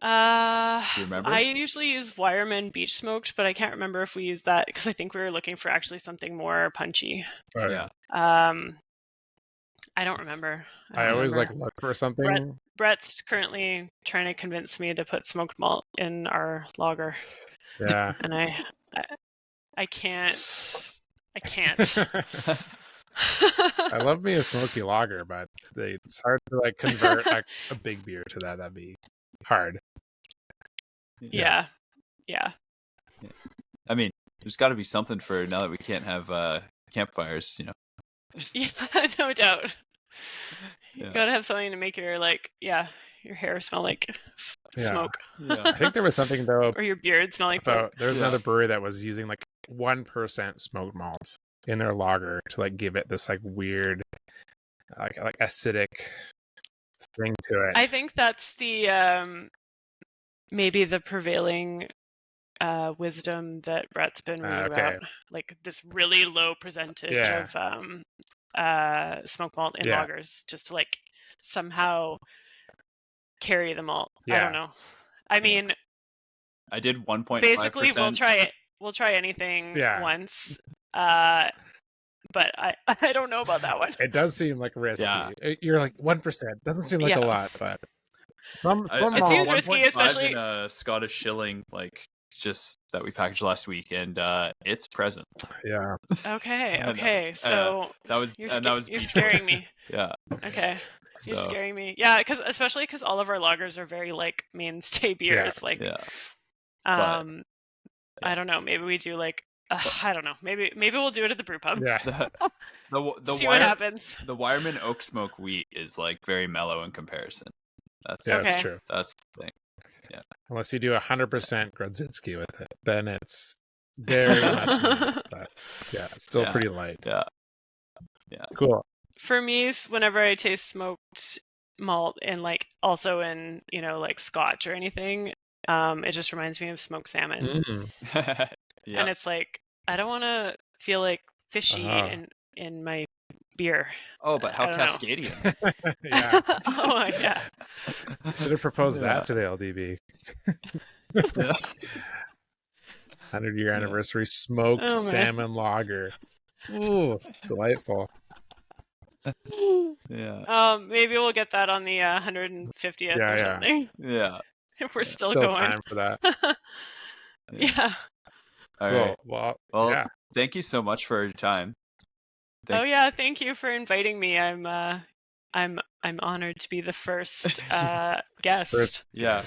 Do you remember? I usually use Wireman Beach Smoked, but I can't remember if we used that because I think we were looking for actually something more punchy. Oh, Yeah. I don't remember. I always like look for something. Brett's currently trying to convince me to put smoked malt in our lager. Yeah. And I can't. I can't. I love me a smoky lager, but it's hard to like convert a big beer to that. That'd be hard. Yeah. I mean, there's got to be something for now that we can't have campfires, you know. Yeah, no doubt. You Yeah. gotta have something to make your your hair smell like smoke. Yeah. I think there was something though Or your beard smell like about poke. there was another brewery that was using like 1% smoked malts in their lager to like give it this like weird like acidic thing to it. I think that's the maybe the prevailing wisdom that Brett's been reading okay. about, like this really low percentage Yeah. of smoked malt in Yeah. lagers, just to like somehow carry the malt. I Yeah. don't know. I mean, I did 1.5%. basically, we'll try it. We'll try anything once. But I don't know about that one. It does seem like risky. Yeah. You're like 1%. Doesn't seem like a lot, but It seems risky, especially in a Scottish shilling, like just that we packaged last week, and it's present. Yeah. Okay. So that was you're scaring me. Yeah. Okay. You're So, scaring me. Yeah, especially because all of our lagers are very like mainstay beers. yeah. I don't know. Maybe we do like I don't know. Maybe we'll do it at the brew pub. Yeah. The See what happens. The Wireman Oak Smoke wheat is like very mellow in comparison. That's That's true. That's the thing. Yeah. Unless you do 100% Grodzitsky with it, then it's very much. But yeah, it's still pretty light. Yeah. Cool. For me, whenever I taste smoked malt and like also in like Scotch or anything, it just reminds me of smoked salmon. Yeah. And it's like I don't want to feel like fishy in my beer. Oh, but how I don't know. Cascadian. Yeah. Oh yeah. Should have proposed that to the LDB. 100-year anniversary smoked salmon lager. Ooh, delightful. Yeah. Maybe we'll get that on the 150th or something. Yeah. If we're still Still going. time for that. Yeah. All Cool. right. Well, yeah. Thank you so much for your time. Thank you for inviting me. I'm honored to be the first guest. Yeah.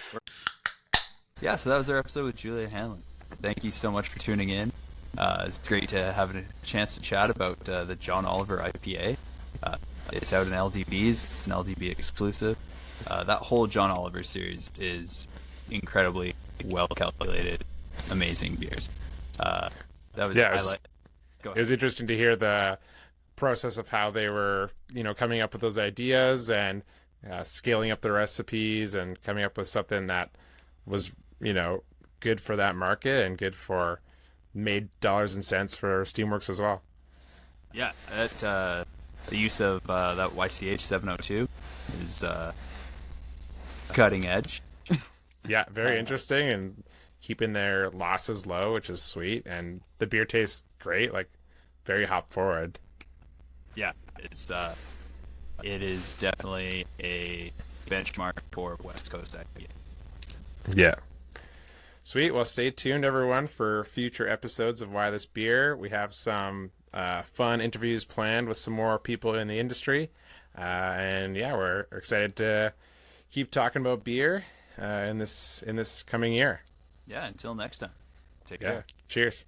Yeah, so that was our episode with Julia Hanlon. Thank you so much for tuning in. It's great to have a chance to chat about the John Oliver IPA. It's out in LDBs. It's an LDB exclusive. That whole John Oliver series is incredibly well calculated, amazing beers. That was it was interesting to hear the process of how they were, coming up with those ideas and scaling up the recipes and coming up with something that was, good for that market and good for made dollars and cents for Steamworks as well. Yeah, the use of that YCH 702 is cutting edge. Yeah, very interesting, and keeping their losses low, which is sweet, and the beer tastes great, like very hop forward. Yeah, it is definitely a benchmark for West Coast IPA. Yeah. Sweet. Well, stay tuned, everyone, for future episodes of Why This Beer. We have some fun interviews planned with some more people in the industry. And yeah, we're excited to keep talking about beer in this coming year. Yeah, until next time. Take care. Cheers.